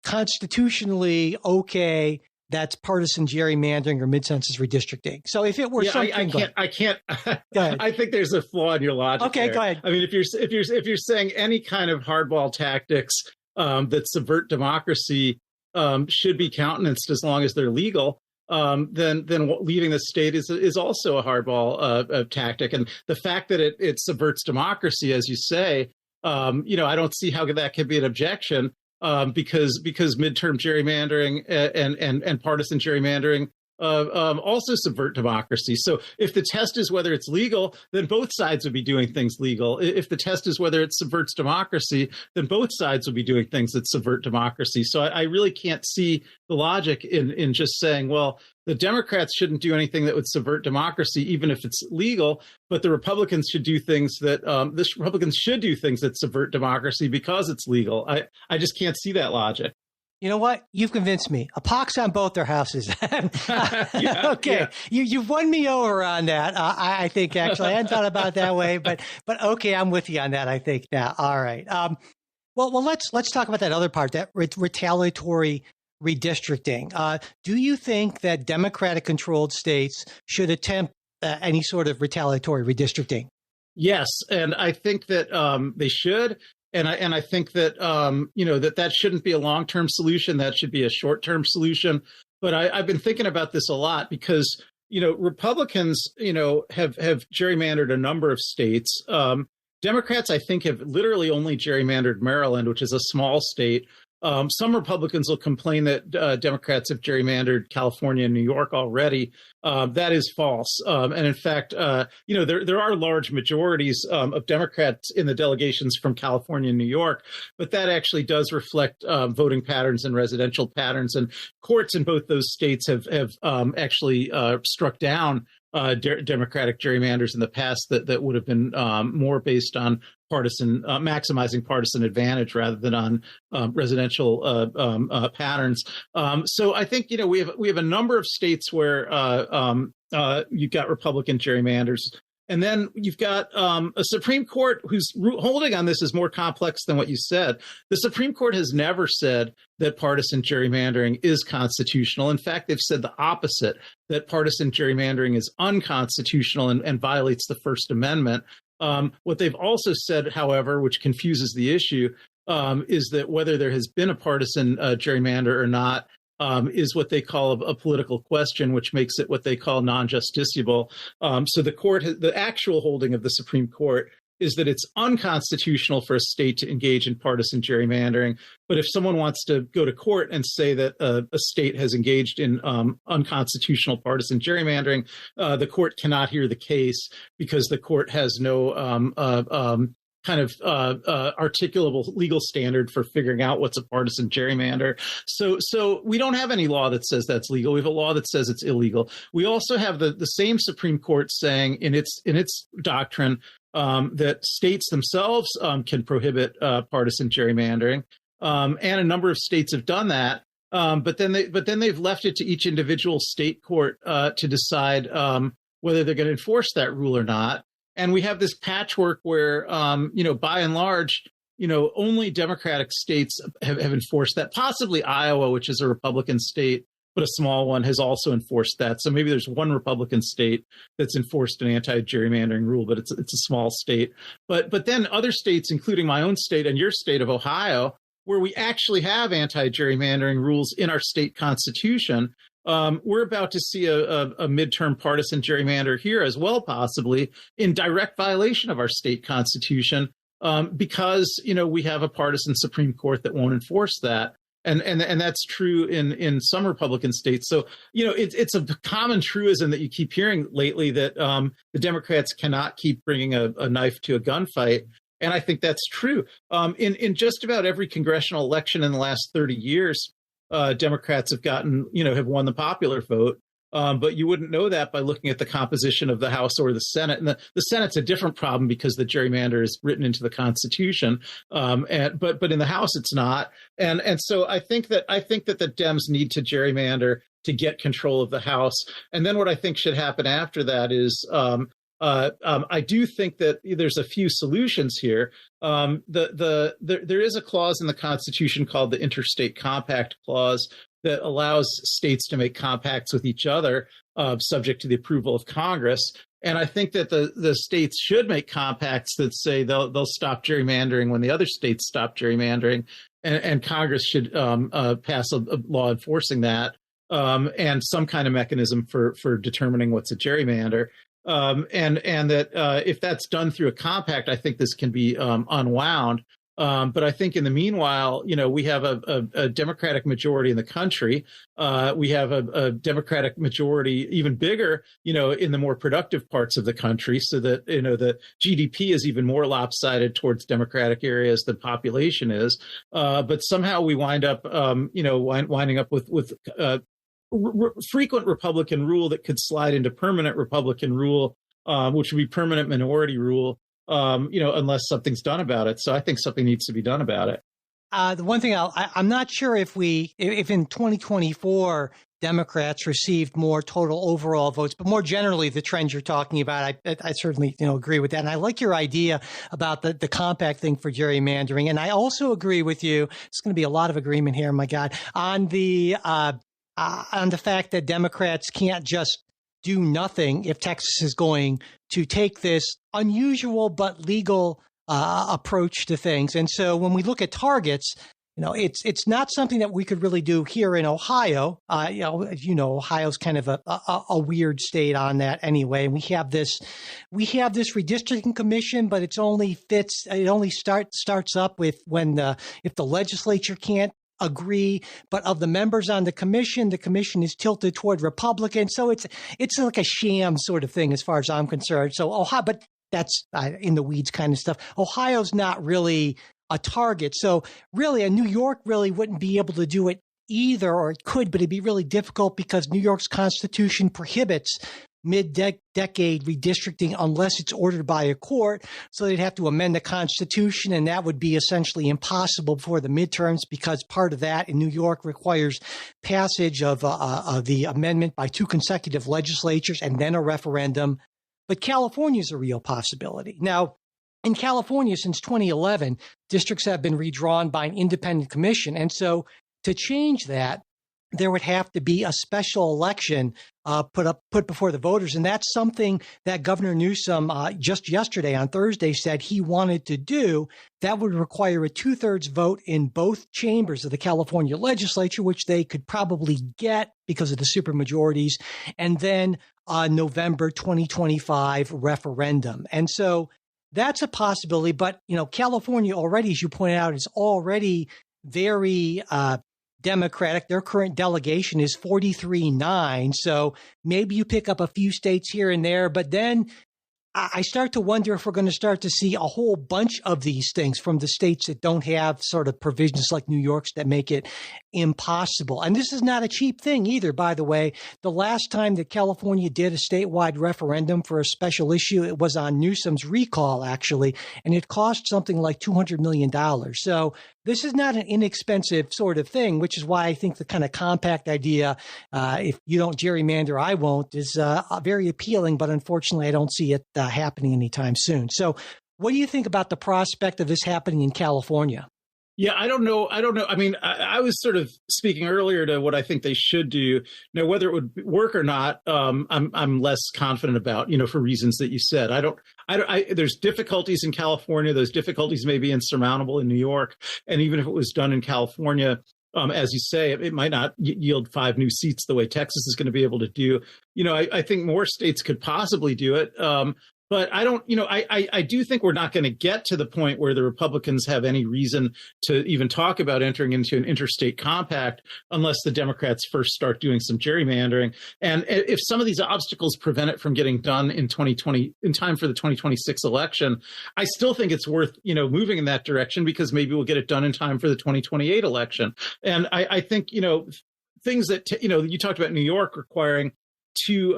constitutionally okay. That's partisan gerrymandering or mid-census redistricting. So if it were something, I can't. I think there's a flaw in your logic. Okay, there. go ahead. I mean, if you're saying any kind of hardball tactics that subvert democracy should be countenanced as long as they're legal, then leaving the state is also a hardball tactic. And the fact that it subverts democracy, as you say, I don't see how that could be an objection. Because midterm gerrymandering and partisan gerrymandering also subvert democracy. So if the test is whether it's legal, then both sides would be doing things legal. If the test is whether it subverts democracy, then both sides would be doing things that subvert democracy. So I really can't see the logic in just saying, well, the Democrats shouldn't do anything that would subvert democracy, even if it's legal, but the Republicans should do things that subvert democracy because it's legal. I just can't see that logic. You know what? You've convinced me. A pox on both their houses. Yeah, okay. Yeah. You've won me over on that. I think actually I hadn't thought about it that way, but okay, I'm with you on that. I think now. All right. Well, let's talk about that other part, that retaliatory redistricting. Do you think that Democratic controlled states should attempt any sort of retaliatory redistricting? Yes. And I think that they should. And I think that, that shouldn't be a long-term solution. That should be a short-term solution. But I've been thinking about this a lot because, Republicans, have gerrymandered a number of states. Democrats, I think, have literally only gerrymandered Maryland, which is a small state. Some Republicans will complain that Democrats have gerrymandered California and New York already. That is false. And in fact, there are large majorities of Democrats in the delegations from California and New York, but that actually does reflect voting patterns and residential patterns. And courts in both those states have actually struck down Democratic gerrymanders in the past that would have been more based on maximizing partisan advantage rather than on residential patterns. So I think we have a number of states where you've got Republican gerrymanders. And then you've got a Supreme Court whose holding on this is more complex than what you said. The Supreme Court has never said that partisan gerrymandering is constitutional. In fact, they've said the opposite, that partisan gerrymandering is unconstitutional and violates the First Amendment. What they've also said, however, which confuses the issue, is that whether there has been a partisan gerrymander or not is what they call a political question, which makes it what they call non-justiciable. So the actual holding of the Supreme Court is that it's unconstitutional for a state to engage in partisan gerrymandering. But if someone wants to go to court and say that a state has engaged in unconstitutional partisan gerrymandering, the court cannot hear the case because the court has no articulable legal standard for figuring out what's a partisan gerrymander. So we don't have any law that says that's legal. We have a law that says it's illegal. We also have the same Supreme Court saying in its doctrine that states themselves can prohibit partisan gerrymandering, and a number of states have done that. But then they've left it to each individual state court to decide whether they're going to enforce that rule or not. And we have this patchwork where, by and large, only Democratic states have enforced that. Possibly Iowa, which is a Republican state, but a small one, has also enforced that. So maybe there's one Republican state that's enforced an anti-gerrymandering rule, but it's a small state. But then other states, including my own state and your state of Ohio, where we actually have anti-gerrymandering rules in our state constitution. We're about to see a midterm partisan gerrymander here as well, possibly in direct violation of our state constitution, because we have a partisan Supreme Court that won't enforce that, and that's true in some Republican states. So it's a common truism that you keep hearing lately that the Democrats cannot keep bringing a knife to a gunfight. And I think that's true. In just about every congressional election in the last 30 years, Democrats have won the popular vote. But you wouldn't know that by looking at the composition of the House or the Senate. And the Senate's a different problem because the gerrymander is written into the Constitution. But in the House, it's not. And so I think that the Dems need to gerrymander to get control of the House. And then what I think should happen after that is I do think that there's a few solutions here. There is a clause in the Constitution called the Interstate Compact Clause that allows states to make compacts with each other, subject to the approval of Congress. And I think that the states should make compacts that say they'll stop gerrymandering when the other states stop gerrymandering, and Congress should pass a law enforcing that, and some kind of mechanism for determining what's a gerrymander. And that if that's done through a compact, I think this can be unwound. But I think in the meanwhile, we have a Democratic majority in the country. We have a Democratic majority even bigger, in the more productive parts of the country, so that, the GDP is even more lopsided towards Democratic areas than population is. But somehow we wind up, winding up with frequent Republican rule that could slide into permanent Republican rule, which would be permanent minority rule. Unless something's done about it. So I think something needs to be done about it. The one thing I'm not sure if in 2024 Democrats received more total overall votes, but more generally the trends you're talking about, I certainly agree with that. And I like your idea about the compact thing for gerrymandering. And I also agree with you. It's going to be a lot of agreement here, my God, on the fact that Democrats can't just do nothing if Texas is going to take this unusual but legal approach to things. And so when we look at targets, it's not something that we could really do here in Ohio. As you know, Ohio's kind of a weird state on that anyway. And we have this redistricting commission, but it only starts up with if the legislature can't agree, but of the members on the commission is tilted toward Republican. So it's like a sham sort of thing as far as I'm concerned. So Ohio, but that's in the weeds kind of stuff. Ohio's not really a target. So really, New York really wouldn't be able to do it either, or it could, but it'd be really difficult because New York's constitution prohibits mid-decade redistricting unless it's ordered by a court. So they'd have to amend the constitution, and that would be essentially impossible before the midterms because part of that in New York requires passage of the amendment by 2 consecutive legislatures and then a referendum. But California is a real possibility. Now, in California, since 2011, districts have been redrawn by an independent commission. And so to change that, there would have to be a special election put before the voters. And that's something that Governor Newsom just yesterday on Thursday said he wanted to do. That would require a 2/3 vote in both chambers of the California legislature, which they could probably get because of the supermajorities, and then November 2025 referendum. And so that's a possibility. But, California already, as you pointed out, is already very Democratic. Their current delegation is 43-9. So maybe you pick up a few states here and there, but then I start to wonder if we're going to start to see a whole bunch of these things from the states that don't have sort of provisions like New York's that make it impossible. And this is not a cheap thing either, by the way. The last time that California did a statewide referendum for a special issue, it was on Newsom's recall, actually, and it cost something like $200 million. So this is not an inexpensive sort of thing, which is why I think the kind of compact idea, if you don't gerrymander, I won't, is very appealing. But unfortunately, I don't see it happening anytime soon. So what do you think about the prospect of this happening in California? Yeah, I don't know. I mean, I was sort of speaking earlier to what I think they should do. Now, whether it would work or not, I'm less confident about, for reasons that you said. There's difficulties in California. Those difficulties may be insurmountable in New York. And even if it was done in California, as you say, it might not yield 5 new seats the way Texas is going to be able to do. I think more states could possibly do it. But I don't, I do think we're not going to get to the point where the Republicans have any reason to even talk about entering into an interstate compact unless the Democrats first start doing some gerrymandering. And if some of these obstacles prevent it from getting done in 2020, in time for the 2026 election, I still think it's worth, moving in that direction because maybe we'll get it done in time for the 2028 election. And I think, things that, you talked about New York requiring 2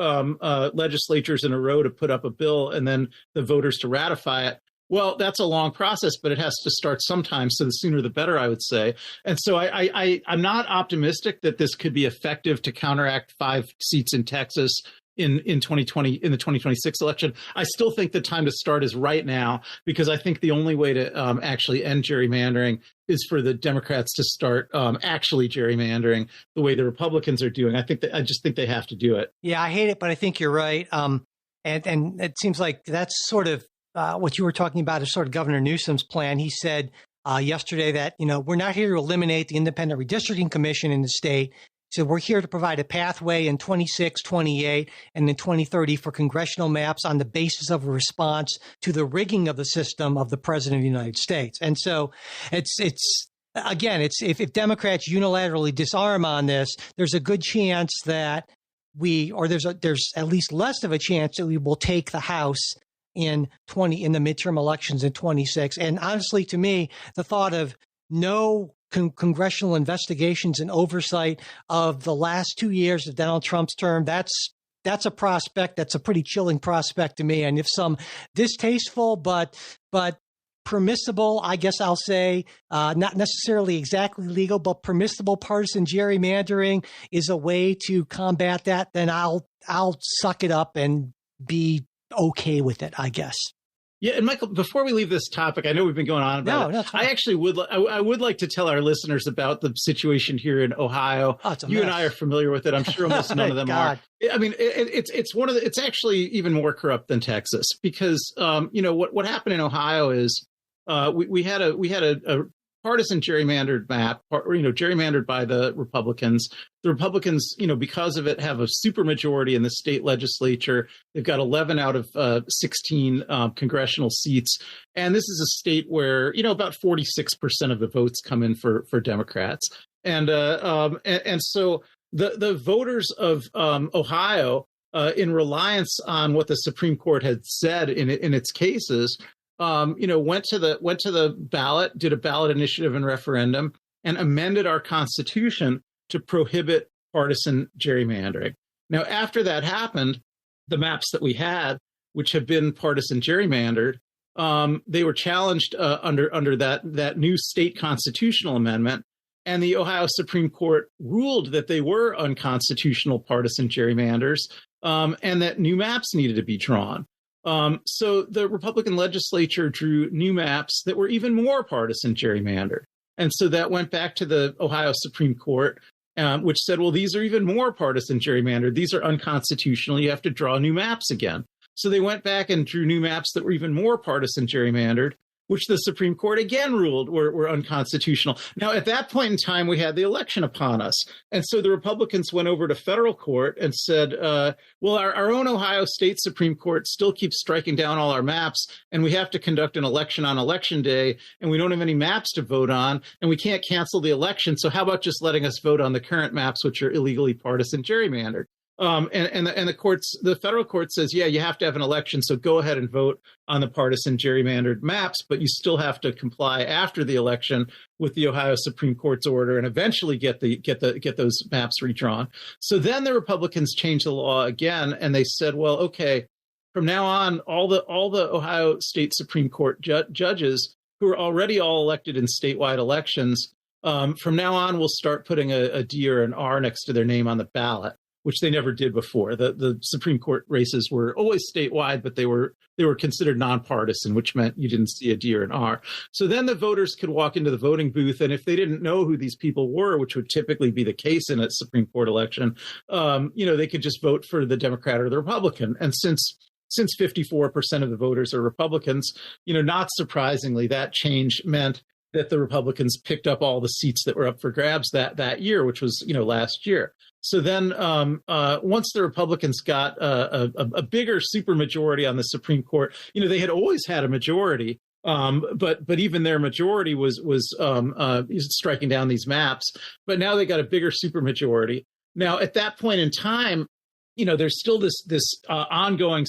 legislatures in a row to put up a bill and then the voters to ratify it. Well, that's a long process, but it has to start sometime. So the sooner the better, I would say. And so I'm not optimistic that this could be effective to counteract 5 seats in Texas in 2020, in the 2026 election. I still think the time to start is right now, because I think the only way to actually end gerrymandering is for the Democrats to start actually gerrymandering the way the Republicans are doing. I just think they have to do it. Yeah, I hate it, but I think you're right. And it seems like that's sort of what you were talking about is sort of Governor Newsom's plan. He said yesterday that, we're not here to eliminate the Independent Redistricting Commission in the state. So we're here to provide a pathway in 26, 28, and then 2030 for congressional maps on the basis of a response to the rigging of the system of the President of the United States. And so it's if Democrats unilaterally disarm on this, there's a good chance that there's at least less of a chance that we will take the House in the midterm elections in 26. And honestly, to me, the thought of no congressional investigations and oversight of the last 2 years of Donald Trump's term, that's a prospect. That's a pretty chilling prospect to me. And if some distasteful but permissible, I guess I'll say, not necessarily exactly legal, but permissible partisan gerrymandering is a way to combat that, then I'll suck it up and be okay with it, I guess. Yeah, and Michael, before we leave this topic, I know we've been going on about it. I actually would like to tell our listeners about the situation here in Ohio. You and I are familiar with it. I'm sure almost none of them are. I mean, it's actually even more corrupt than Texas because what happened in Ohio is we had a partisan gerrymandered map, gerrymandered by the Republicans. The Republicans, because of it, have a supermajority in the state legislature. They've got 11 out of 16 congressional seats. And this is a state where, about 46% of the votes come in for Democrats. And so the voters of Ohio, in reliance on what the Supreme Court had said in its cases, went to the ballot, did a ballot initiative and referendum, and amended our Constitution to prohibit partisan gerrymandering. Now, after that happened, the maps that we had, which have been partisan gerrymandered, they were challenged under that new state constitutional amendment, and the Ohio Supreme Court ruled that they were unconstitutional partisan gerrymanders, and that new maps needed to be drawn. So the Republican legislature drew new maps that were even more partisan gerrymandered. And so that went back to the Ohio Supreme Court, which said, well, these are even more partisan gerrymandered. These are unconstitutional. You have to draw new maps again. So they went back and drew new maps that were even more partisan gerrymandered, which the Supreme Court again ruled were unconstitutional. Now, at that point in time, we had the election upon us. And so the Republicans went over to federal court and said, well, our own Ohio State Supreme Court still keeps striking down all our maps, and we have to conduct an election on election day, and we don't have any maps to vote on, and we can't cancel the election. So how about just letting us vote on the current maps, which are illegally partisan gerrymandered? And the federal court says, yeah, you have to have an election, so go ahead and vote on the partisan gerrymandered maps, but you still have to comply after the election with the Ohio Supreme Court's order and eventually get those maps redrawn. So then the Republicans changed the law again, and they said, well, okay, from now on, all the Ohio State Supreme Court judges who are already all elected in statewide elections, from now on, we'll start putting a D or an R next to their name on the ballot, which they never did before. The Supreme Court races were always statewide, but they were considered nonpartisan, which meant you didn't see a D or an R. So then the voters could walk into the voting booth, and if they didn't know who these people were, which would typically be the case in a Supreme Court election, they could just vote for the Democrat or the Republican. And since 54% of the voters are Republicans, not surprisingly, that change meant that the Republicans picked up all the seats that were up for grabs that year, which was, last year. So then once the Republicans got a bigger supermajority on the Supreme Court, they had always had a majority, but even their majority was striking down these maps. But now they got a bigger supermajority. Now, at that point in time, there's still this ongoing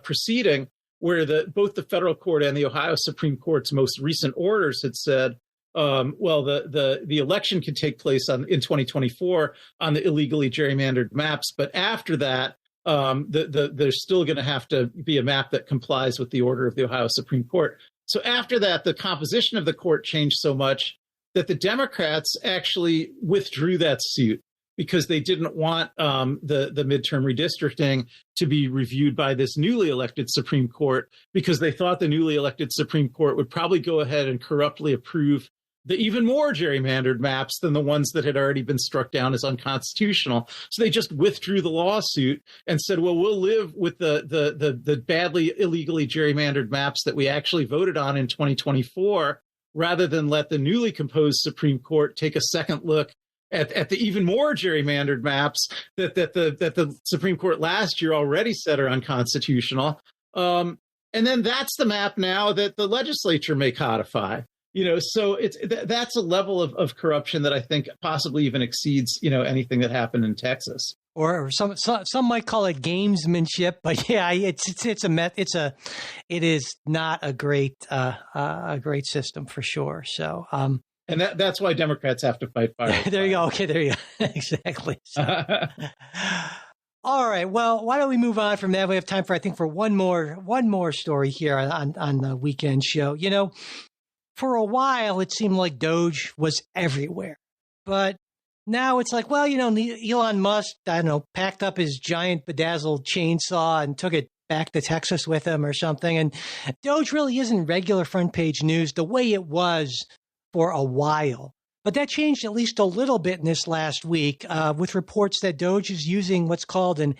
proceeding where both the federal court and the Ohio Supreme Court's most recent orders had said, the election can take place in 2024 on the illegally gerrymandered maps, but after that, there's still going to have to be a map that complies with the order of the Ohio Supreme Court. So after that, the composition of the court changed so much that the Democrats actually withdrew that suit because they didn't want the midterm redistricting to be reviewed by this newly elected Supreme Court, because they thought the newly elected Supreme Court would probably go ahead and corruptly approve the even more gerrymandered maps than the ones that had already been struck down as unconstitutional. So they just withdrew the lawsuit and said, well, we'll live with the badly illegally gerrymandered maps that we actually voted on in 2024, rather than let the newly composed Supreme Court take a second look at the even more gerrymandered maps that the Supreme Court last year already said are unconstitutional. And then that's the map now that the legislature may codify. So that's a level of corruption that I think possibly even exceeds, anything that happened in Texas. Or some might call it gamesmanship, but yeah, it is not a great system for sure. So, and that's why Democrats have to fight fire. There you go. Okay, there you go. Exactly. So. All right. Well, why don't we move on from that? We have time for one more story here on the weekend show. For a while, it seemed like DOGE was everywhere, but now it's like, well, Elon Musk, packed up his giant bedazzled chainsaw and took it back to Texas with him or something. And DOGE really isn't regular front page news the way it was for a while. But that changed at least a little bit in this last week with reports that DOGE is using what's called an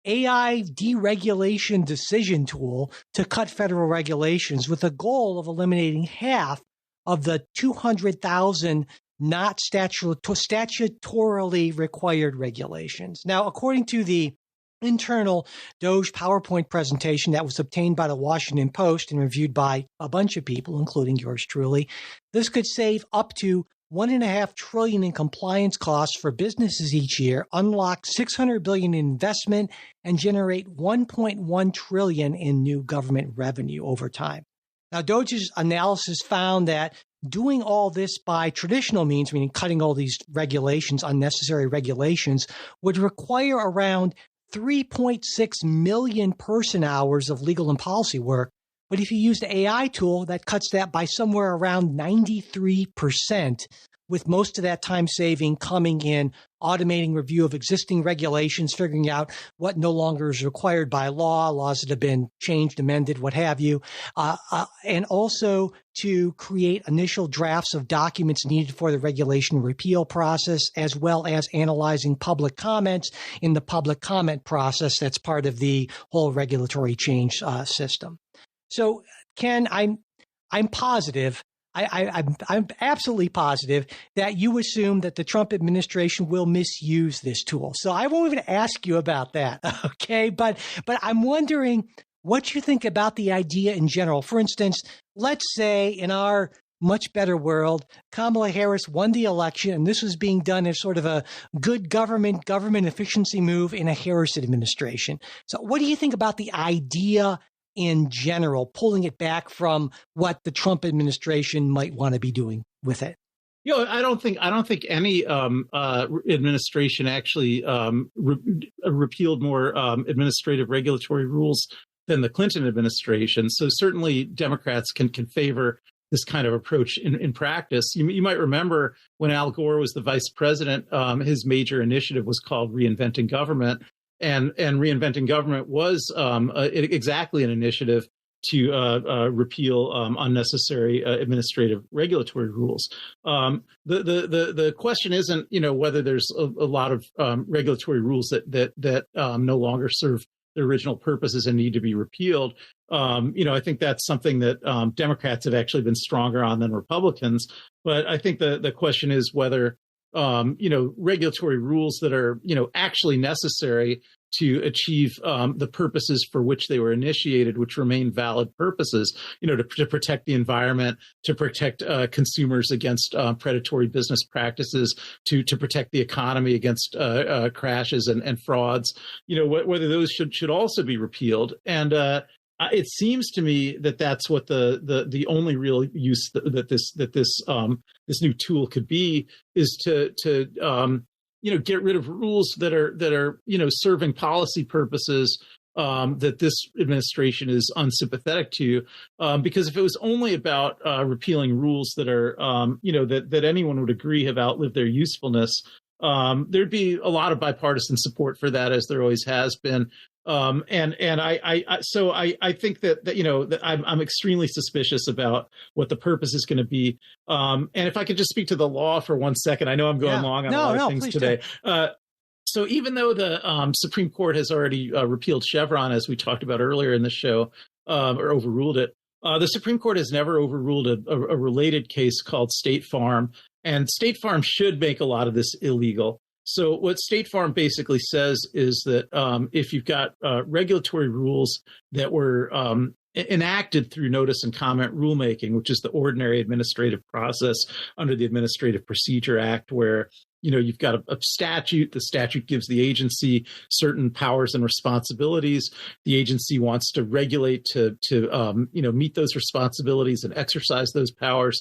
AI deregulation decision tool to cut federal regulations with a goal of eliminating half of the 200,000 not statutorily required regulations. Now, according to the internal DOGE PowerPoint presentation that was obtained by the Washington Post and reviewed by a bunch of people, including yours truly, this could save up to $1.5 trillion in compliance costs for businesses each year, unlock $600 billion in investment, and generate $1.1 trillion in new government revenue over time. Now, DOGE's analysis found that doing all this by traditional means, meaning cutting all these regulations, unnecessary regulations, would require around 3.6 million person hours of legal and policy work. But if you use the AI tool, that cuts that by somewhere around 93%, with most of that time saving coming in automating review of existing regulations, figuring out what no longer is required by law, laws that have been changed, amended, what have you, and also to create initial drafts of documents needed for the regulation repeal process, as well as analyzing public comments in the public comment process that's part of the whole regulatory change system. So, Ken, I'm positive. I'm absolutely positive that you assume that the Trump administration will misuse this tool. So I won't even ask you about that, okay? But I'm wondering what you think about the idea in general. For instance, let's say in our much better world, Kamala Harris won the election, and this was being done as sort of a good government efficiency move in a Harris administration. So what do you think about the idea in general, pulling it back from what the Trump administration might want to be doing with it? You know, I don't think any administration actually repealed more administrative regulatory rules than the Clinton administration. So certainly Democrats can favor this kind of approach in practice. You might remember when Al Gore was the vice president, his major initiative was called Reinventing Government. And Reinventing Government was exactly an initiative to repeal unnecessary administrative regulatory rules. The question isn't, whether there's a lot of regulatory rules that no longer serve their original purposes and need to be repealed. I think that's something that Democrats have actually been stronger on than Republicans. But I think the question is whether regulatory rules that are, actually necessary to achieve the purposes for which they were initiated, which remain valid purposes, to protect the environment, to protect consumers against predatory business practices, to protect the economy against crashes and frauds, whether those should also be repealed. And it seems to me that that's what the only real use that this new tool could be is to get rid of rules that are serving policy purposes that this administration is unsympathetic to, because if it was only about repealing rules that are that anyone would agree have outlived their usefulness, there'd be a lot of bipartisan support for that, as there always has been. I think that I'm extremely suspicious about what the purpose is going to be. And if I could just speak to the law for 1 second, I know I'm going long on a lot of things today. So even though the Supreme Court has already repealed Chevron, as we talked about earlier in the show, or overruled it, the Supreme Court has never overruled a related case called State Farm, and State Farm should make a lot of this illegal. So what State Farm basically says is that if you've got regulatory rules that were enacted through notice and comment rulemaking, which is the ordinary administrative process under the Administrative Procedure Act, where you've got a statute. The statute gives the agency certain powers and responsibilities. The agency wants to regulate to meet those responsibilities and exercise those powers.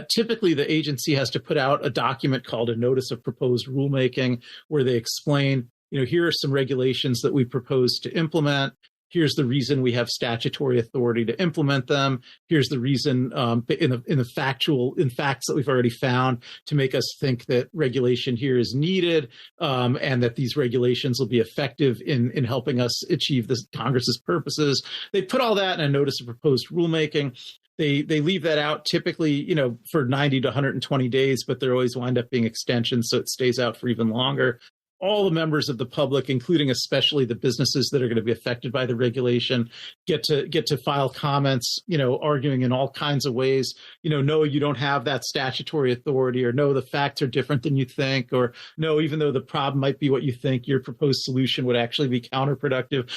Typically, the agency has to put out a document called a Notice of Proposed Rulemaking, where they explain, here are some regulations that we propose to implement. Here's the reason we have statutory authority to implement them. Here's the reason in facts that we've already found to make us think that regulation here is needed, and that these regulations will be effective in helping us achieve this Congress's purposes. They put all that in a notice of proposed rulemaking. They leave that out typically, for 90 to 120 days, but there always wind up being extensions, so it stays out for even longer. all the members of the public, including especially the businesses that are going to be affected by the regulation, get to file comments, arguing in all kinds of ways, no, you don't have that statutory authority, or no, the facts are different than you think, or no, even though the problem might be what you think, your proposed solution would actually be counterproductive.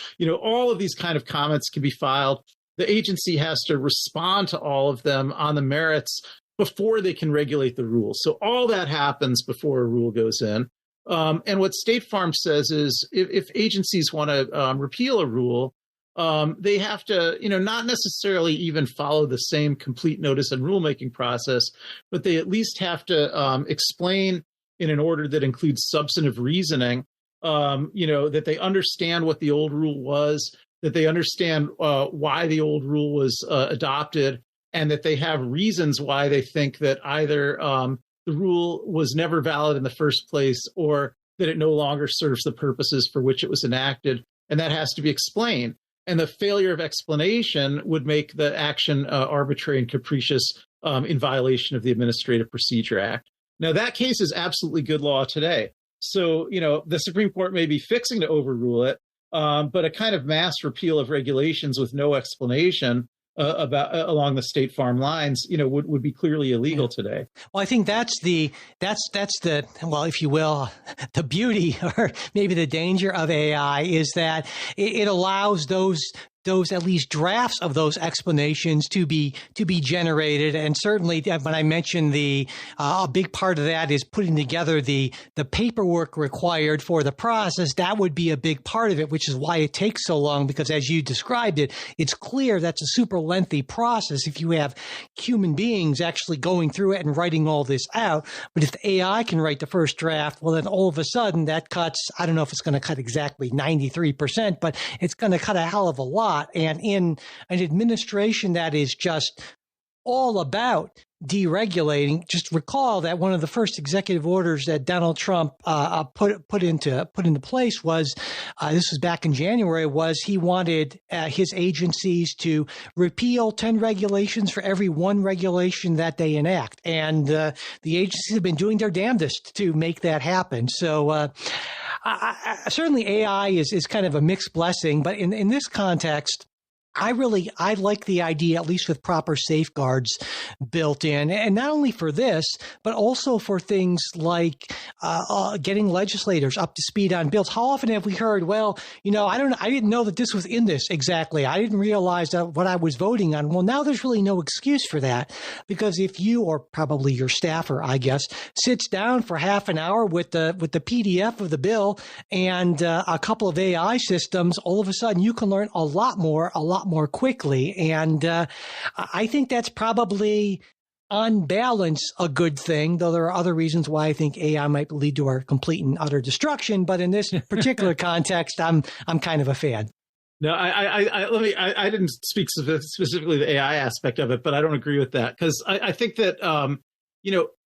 All of these kind of comments can be filed. The agency has to respond to all of them on the merits before they can regulate the rules. So all that happens before a rule goes in. And what State Farm says is if agencies want to repeal a rule, they have to, not necessarily even follow the same complete notice and rulemaking process, but they at least have to explain in an order that includes substantive reasoning, that they understand what the old rule was, that they understand why the old rule was adopted, and that they have reasons why they think that either the rule was never valid in the first place, or that it no longer serves the purposes for which it was enacted. And that has to be explained. And the failure of explanation would make the action arbitrary and capricious in violation of the Administrative Procedure Act. Now, that case is absolutely good law today. So, the Supreme Court may be fixing to overrule it, but a kind of mass repeal of regulations with no explanation along the State Farm lines, would be clearly illegal today. Well, I think that's the well, if you will, the beauty or maybe the danger of AI is that it allows those at least drafts of those explanations to be generated. And certainly when I mentioned a big part of that is putting together the paperwork required for the process, that would be a big part of it, which is why it takes so long, because as you described it, it's clear that's a super lengthy process if you have human beings actually going through it and writing all this out. But if the AI can write the first draft, well, then all of a sudden that cuts, I don't know if it's going to cut exactly 93%, but it's going to cut a hell of a lot. And in an administration that is just all about deregulating, just recall that one of the first executive orders that Donald Trump put into place was, this was back in January, was he wanted his agencies to repeal 10 regulations for every one regulation that they enact. And the agencies have been doing their damnedest to make that happen. So certainly AI is kind of a mixed blessing, but in this context, I like the idea, at least with proper safeguards built in, and not only for this, but also for things like getting legislators up to speed on bills. How often have we heard, well, I didn't know that this was in this exactly. I didn't realize that what I was voting on. Well, now there's really no excuse for that, because if you, or probably your staffer, I guess, sits down for half an hour with the PDF of the bill and a couple of AI systems, all of a sudden you can learn a lot more quickly. And I think that's probably on balance a good thing, though there are other reasons why I think AI might lead to our complete and utter destruction. But in this particular context, I'm kind of a fan. No, I didn't speak specifically the AI aspect of it, but I don't agree with that, because I think that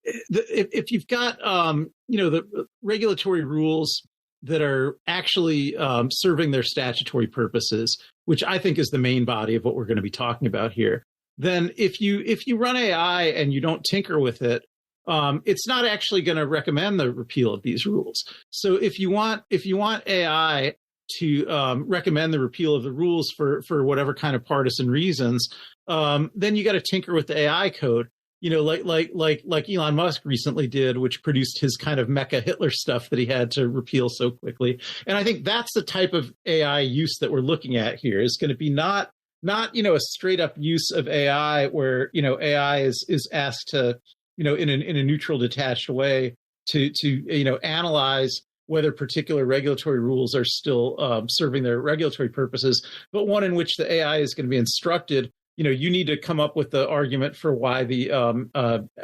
if you've got the regulatory rules that are actually serving their statutory purposes, which I think is the main body of what we're going to be talking about here, then if you run AI and you don't tinker with it, it's not actually going to recommend the repeal of these rules. So if you want AI to recommend the repeal of the rules for whatever kind of partisan reasons, then you got to tinker with the AI code. Like Elon Musk recently did, which produced his kind of mecha Hitler stuff that he had to repeal so quickly. And I think that's the type of AI use that we're looking at here. Is going to be not a straight up use of AI where AI is asked to in a neutral, detached way to analyze whether particular regulatory rules are still serving their regulatory purposes, but one in which the AI is going to be instructed. You need to come up with the argument for why the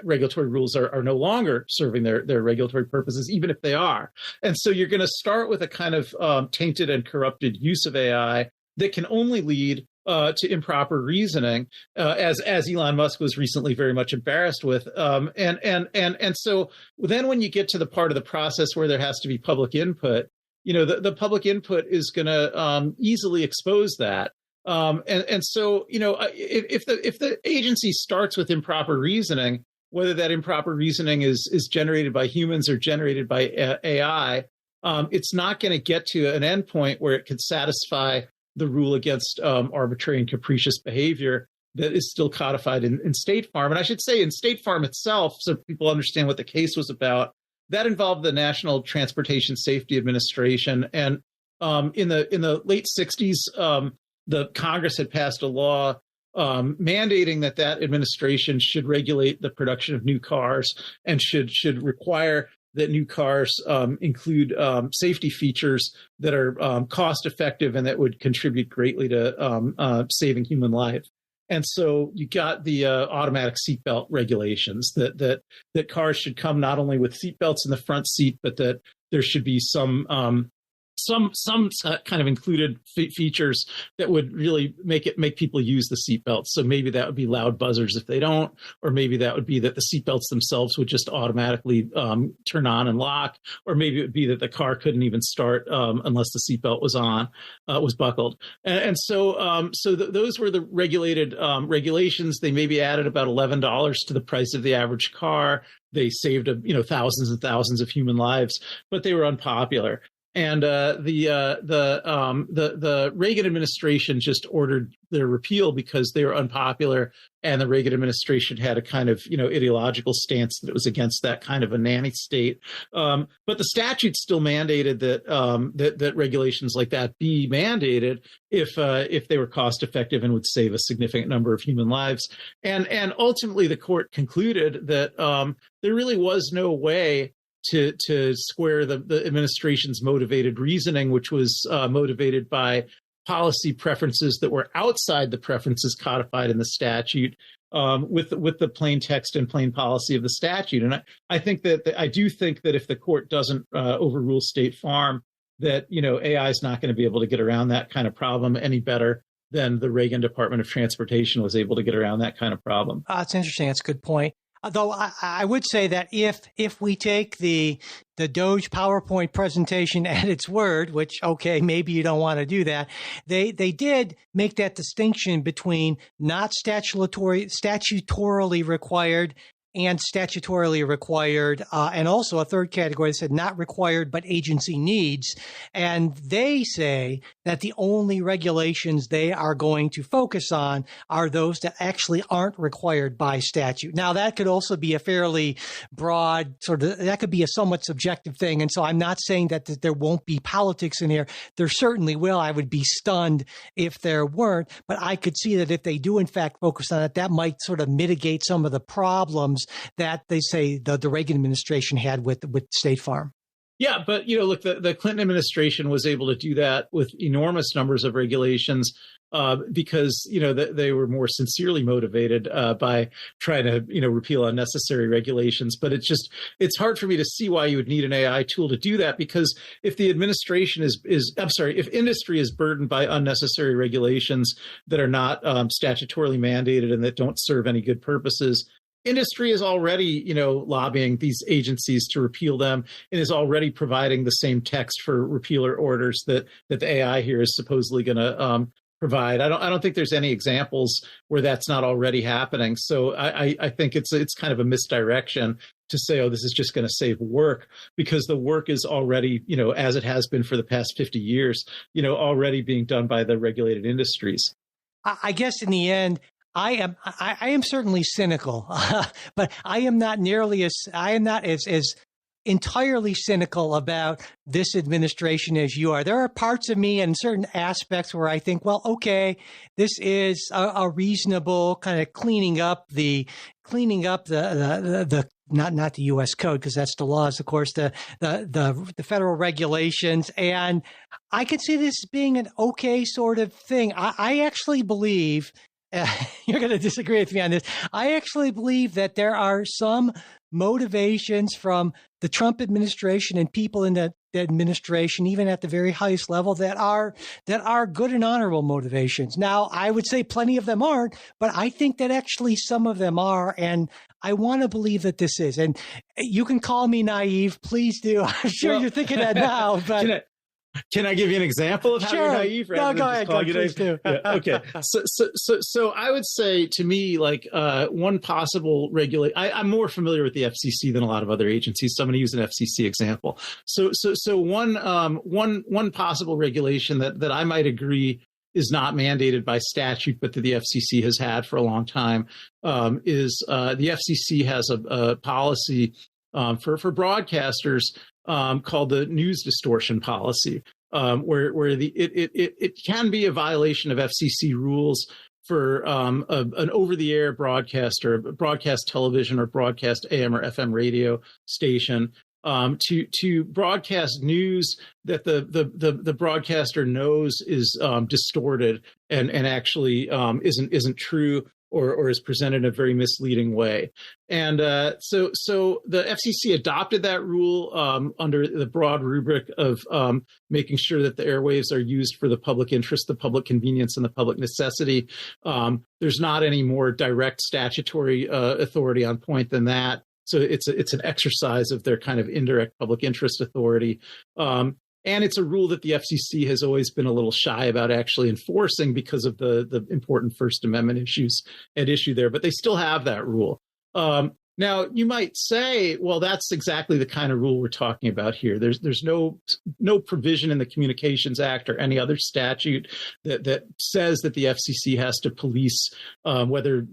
regulatory rules are no longer serving their regulatory purposes, even if they are. And so you're going to start with a kind of tainted and corrupted use of AI that can only lead to improper reasoning, as Elon Musk was recently very much embarrassed with. And so then when you get to the part of the process where there has to be public input, the public input is going to easily expose that. And so, if the agency starts with improper reasoning, whether that improper reasoning is generated by humans or generated by AI, it's not going to get to an endpoint where it could satisfy the rule against arbitrary and capricious behavior that is still codified in State Farm. And I should say in State Farm itself, so people understand what the case was about, that involved the National Transportation Safety Administration. And in the late 60s, the Congress had passed a law mandating that administration should regulate the production of new cars and should require that new cars include safety features that are cost effective and that would contribute greatly to saving human life. And so you got the automatic seatbelt regulations that cars should come not only with seatbelts in the front seat, but that there should be some kind of included features that would really make people use the seatbelts. So maybe that would be loud buzzers if they don't, or maybe that would be that the seatbelts themselves would just automatically turn on and lock, or maybe it would be that the car couldn't even start unless the seatbelt was buckled. And so those were the regulated regulations. They maybe added about $11 to the price of the average car. They saved thousands and thousands of human lives, but they were unpopular. And the Reagan administration just ordered their repeal because they were unpopular, and the Reagan administration had a kind of ideological stance that it was against that kind of a nanny state. But the statute still mandated that regulations like that be mandated if they were cost effective and would save a significant number of human lives. And ultimately, the court concluded that there really was no way to square the administration's motivated reasoning, which was motivated by policy preferences that were outside the preferences codified in the statute, with the plain text and plain policy of the statute. And I think that I do think that if the court doesn't overrule State Farm, that AI is not going to be able to get around that kind of problem any better than the Reagan Department of Transportation was able to get around that kind of problem. It's interesting. That's a good point. Though I would say that if we take the DOGE PowerPoint presentation at its word, which, okay, maybe you don't want to do that, they did make that distinction between not statutorily required and statutorily required, and also a third category that said not required but agency needs. And they say that the only regulations they are going to focus on are those that actually aren't required by statute. Now, that could also be a fairly broad that could be a somewhat subjective thing. And so I'm not saying that there won't be politics in here. There certainly will. I would be stunned if there weren't, but I could see that if they do in fact focus on it, that might sort of mitigate some of the problems that they say the Reagan administration had with State Farm. Yeah, but look, the Clinton administration was able to do that with enormous numbers of regulations because they were more sincerely motivated by trying to repeal unnecessary regulations. But it's hard for me to see why you would need an AI tool to do that, because if the administration if industry is burdened by unnecessary regulations that are not statutorily mandated and that don't serve any good purposes, industry is already, lobbying these agencies to repeal them and is already providing the same text for repealer orders that the AI here is supposedly going to provide. I don't think there's any examples where that's not already happening. So I think it's kind of a misdirection to say, oh, this is just going to save work, because the work is already, as it has been for the past 50 years, already being done by the regulated industries. I guess in the end, I am certainly cynical, but I am not as entirely cynical about this administration as you are. There are parts of me and certain aspects where I think, well, okay, this is a reasonable kind of cleaning up the not the U.S. code, because that's the laws, of course, the federal regulations. And I could see this being an okay sort of thing. I actually believe, you're going to disagree with me on this, I actually believe that there are some motivations from the Trump administration and people in the administration, even at the very highest level, that are good and honorable motivations. Now, I would say plenty of them aren't, but I think that actually some of them are, and I want to believe that this is. And you can call me naive, please do. I'm sure you're thinking that now, but Can I give you an example of how you're naive? No, go ahead. Please do. Yeah, okay. So I would say, to me, like one possible regulate. I'm more familiar with the FCC than a lot of other agencies, so I'm going to use an FCC example. So one possible regulation that I might agree is not mandated by statute, but that the FCC has had for a long time, is the FCC has a policy for broadcasters called the news distortion policy, where it can be a violation of FCC rules for an over-the-air broadcast or broadcast television or broadcast AM or FM radio station to broadcast news that the broadcaster knows is distorted and actually isn't true or is presented in a very misleading way. And so the FCC adopted that rule under the broad rubric of making sure that the airwaves are used for the public interest, the public convenience, and the public necessity. There's not any more direct statutory authority on point than that. So it's an exercise of their kind of indirect public interest authority. And it's a rule that the FCC has always been a little shy about actually enforcing because of the important First Amendment issues at issue there. But they still have that rule. Now, you might say, well, that's exactly the kind of rule we're talking about here. There's no provision in the Communications Act or any other statute that says that the FCC has to police whether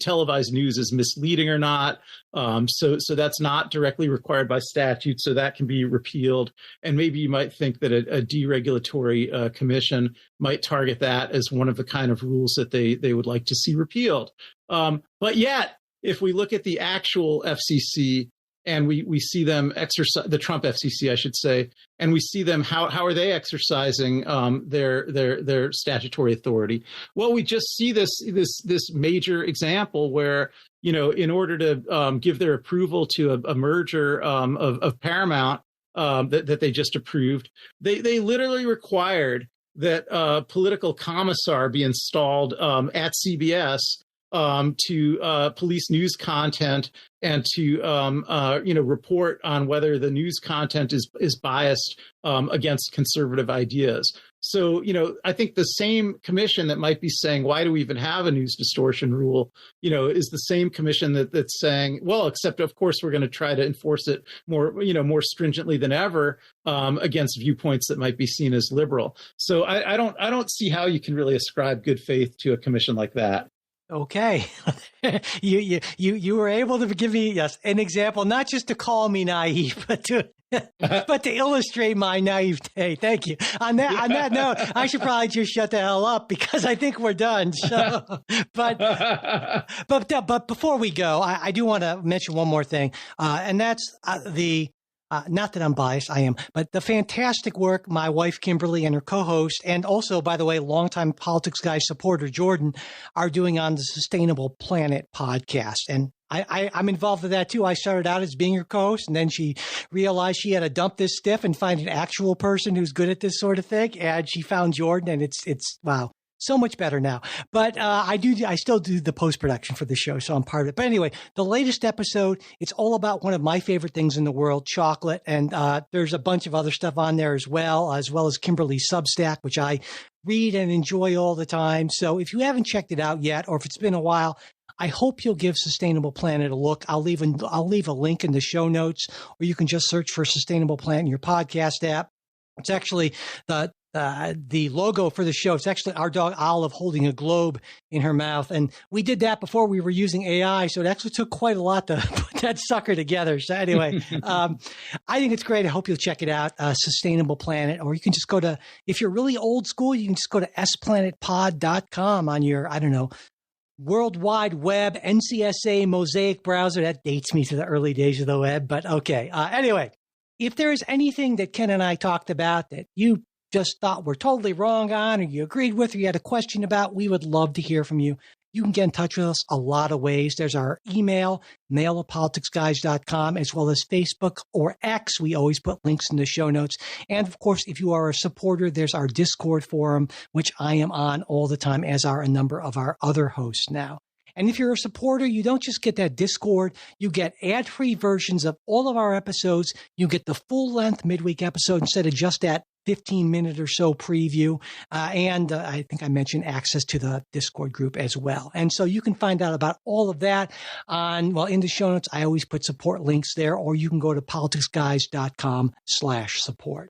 televised news is misleading or not. So that's not directly required by statute, so that can be repealed. And maybe you might think that a deregulatory commission might target that as one of the kind of rules that they would like to see repealed. But yet, if we look at the actual FCC and we see them exercise, the Trump FCC, I should say, and we see them, how are they exercising their statutory authority? Well, we just see this major example where, in order to give their approval to a merger of Paramount that they just approved, they literally required that a political commissar be installed at CBS to police news content and to report on whether the news content is biased against conservative ideas. So, I think the same commission that might be saying, why do we even have a news distortion rule, is the same commission that's saying, well, except of course we're going to try to enforce it more stringently than ever against viewpoints that might be seen as liberal. So I don't see how you can really ascribe good faith to a commission like that. Okay. You were able to give me, yes, an example, not just to call me naive, but to illustrate my naivete. Thank you. On that note, I should probably just shut the hell up because I think we're done. So, but before we go, I do want to mention one more thing, and that's not that I'm biased, I am, but the fantastic work my wife Kimberly and her co-host, and also, by the way, longtime Politics Guy supporter Jordan, are doing on the Sustainable Planet podcast. And I'm involved with that too. I started out as being her co-host, and then she realized she had to dump this stiff and find an actual person who's good at this sort of thing. And she found Jordan, and it's wow. So much better now. But I still do the post-production for the show, so I'm part of it. But anyway, the latest episode, it's all about one of my favorite things in the world, chocolate. And there's a bunch of other stuff on there as well as Kimberly's Substack, which I read and enjoy all the time. So if you haven't checked it out yet, or if it's been a while, I hope you'll give Sustainable Planet a look. I'll leave a link in the show notes, or you can just search for Sustainable Planet in your podcast app. It's actually the logo for the show. It's actually our dog Olive holding a globe in her mouth. And we did that before we were using AI. So it actually took quite a lot to put that sucker together. So anyway, I think it's great. I hope you'll check it out, Sustainable Planet, or you can just go to, if you're really old school, you can just go to splanetpod.com on your, World Wide Web, NCSA Mosaic browser. That dates me to the early days of the web, but okay. Anyway, if there is anything that Ken and I talked about that you just thought we're totally wrong on, or you agreed with, or you had a question about, we would love to hear from you. You can get in touch with us a lot of ways. There's our email, mail@politicsguys.com, as well as Facebook or X. We always put links in the show notes. And of course, if you are a supporter, there's our Discord forum, which I am on all the time, as are a number of our other hosts now. And if you're a supporter, you don't just get that Discord, you get ad-free versions of all of our episodes. You get the full-length midweek episode instead of just that 15-minute or so preview. And I think I mentioned access to the Discord group as well. And so you can find out about all of that in the show notes. I always put support links there, or you can go to politicsguys.com/support.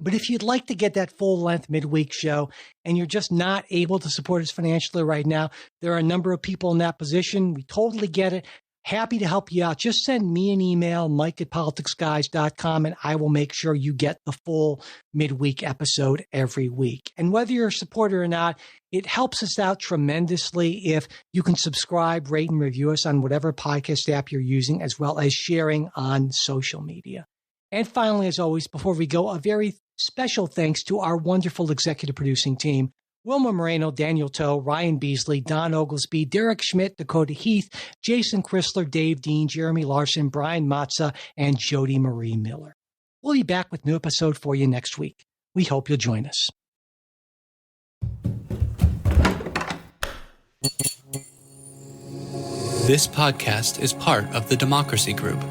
But if you'd like to get that full-length midweek show and you're just not able to support us financially right now, there are a number of people in that position. We totally get it. Happy to help you out. Just send me an email, mike@politicsguys.com, and I will make sure you get the full midweek episode every week. And whether you're a supporter or not, it helps us out tremendously if you can subscribe, rate, and review us on whatever podcast app you're using, as well as sharing on social media. And finally, as always, before we go, a very special thanks to our wonderful executive producing team: Wilma Moreno, Daniel Toe, Ryan Beasley, Don Oglesby, Derek Schmidt, Dakota Heath, Jason Chrysler, Dave Dean, Jeremy Larson, Brian Matza, and Jody Marie Miller. We'll be back with a new episode for you next week. We hope you'll join us. This podcast is part of the Democracy Group,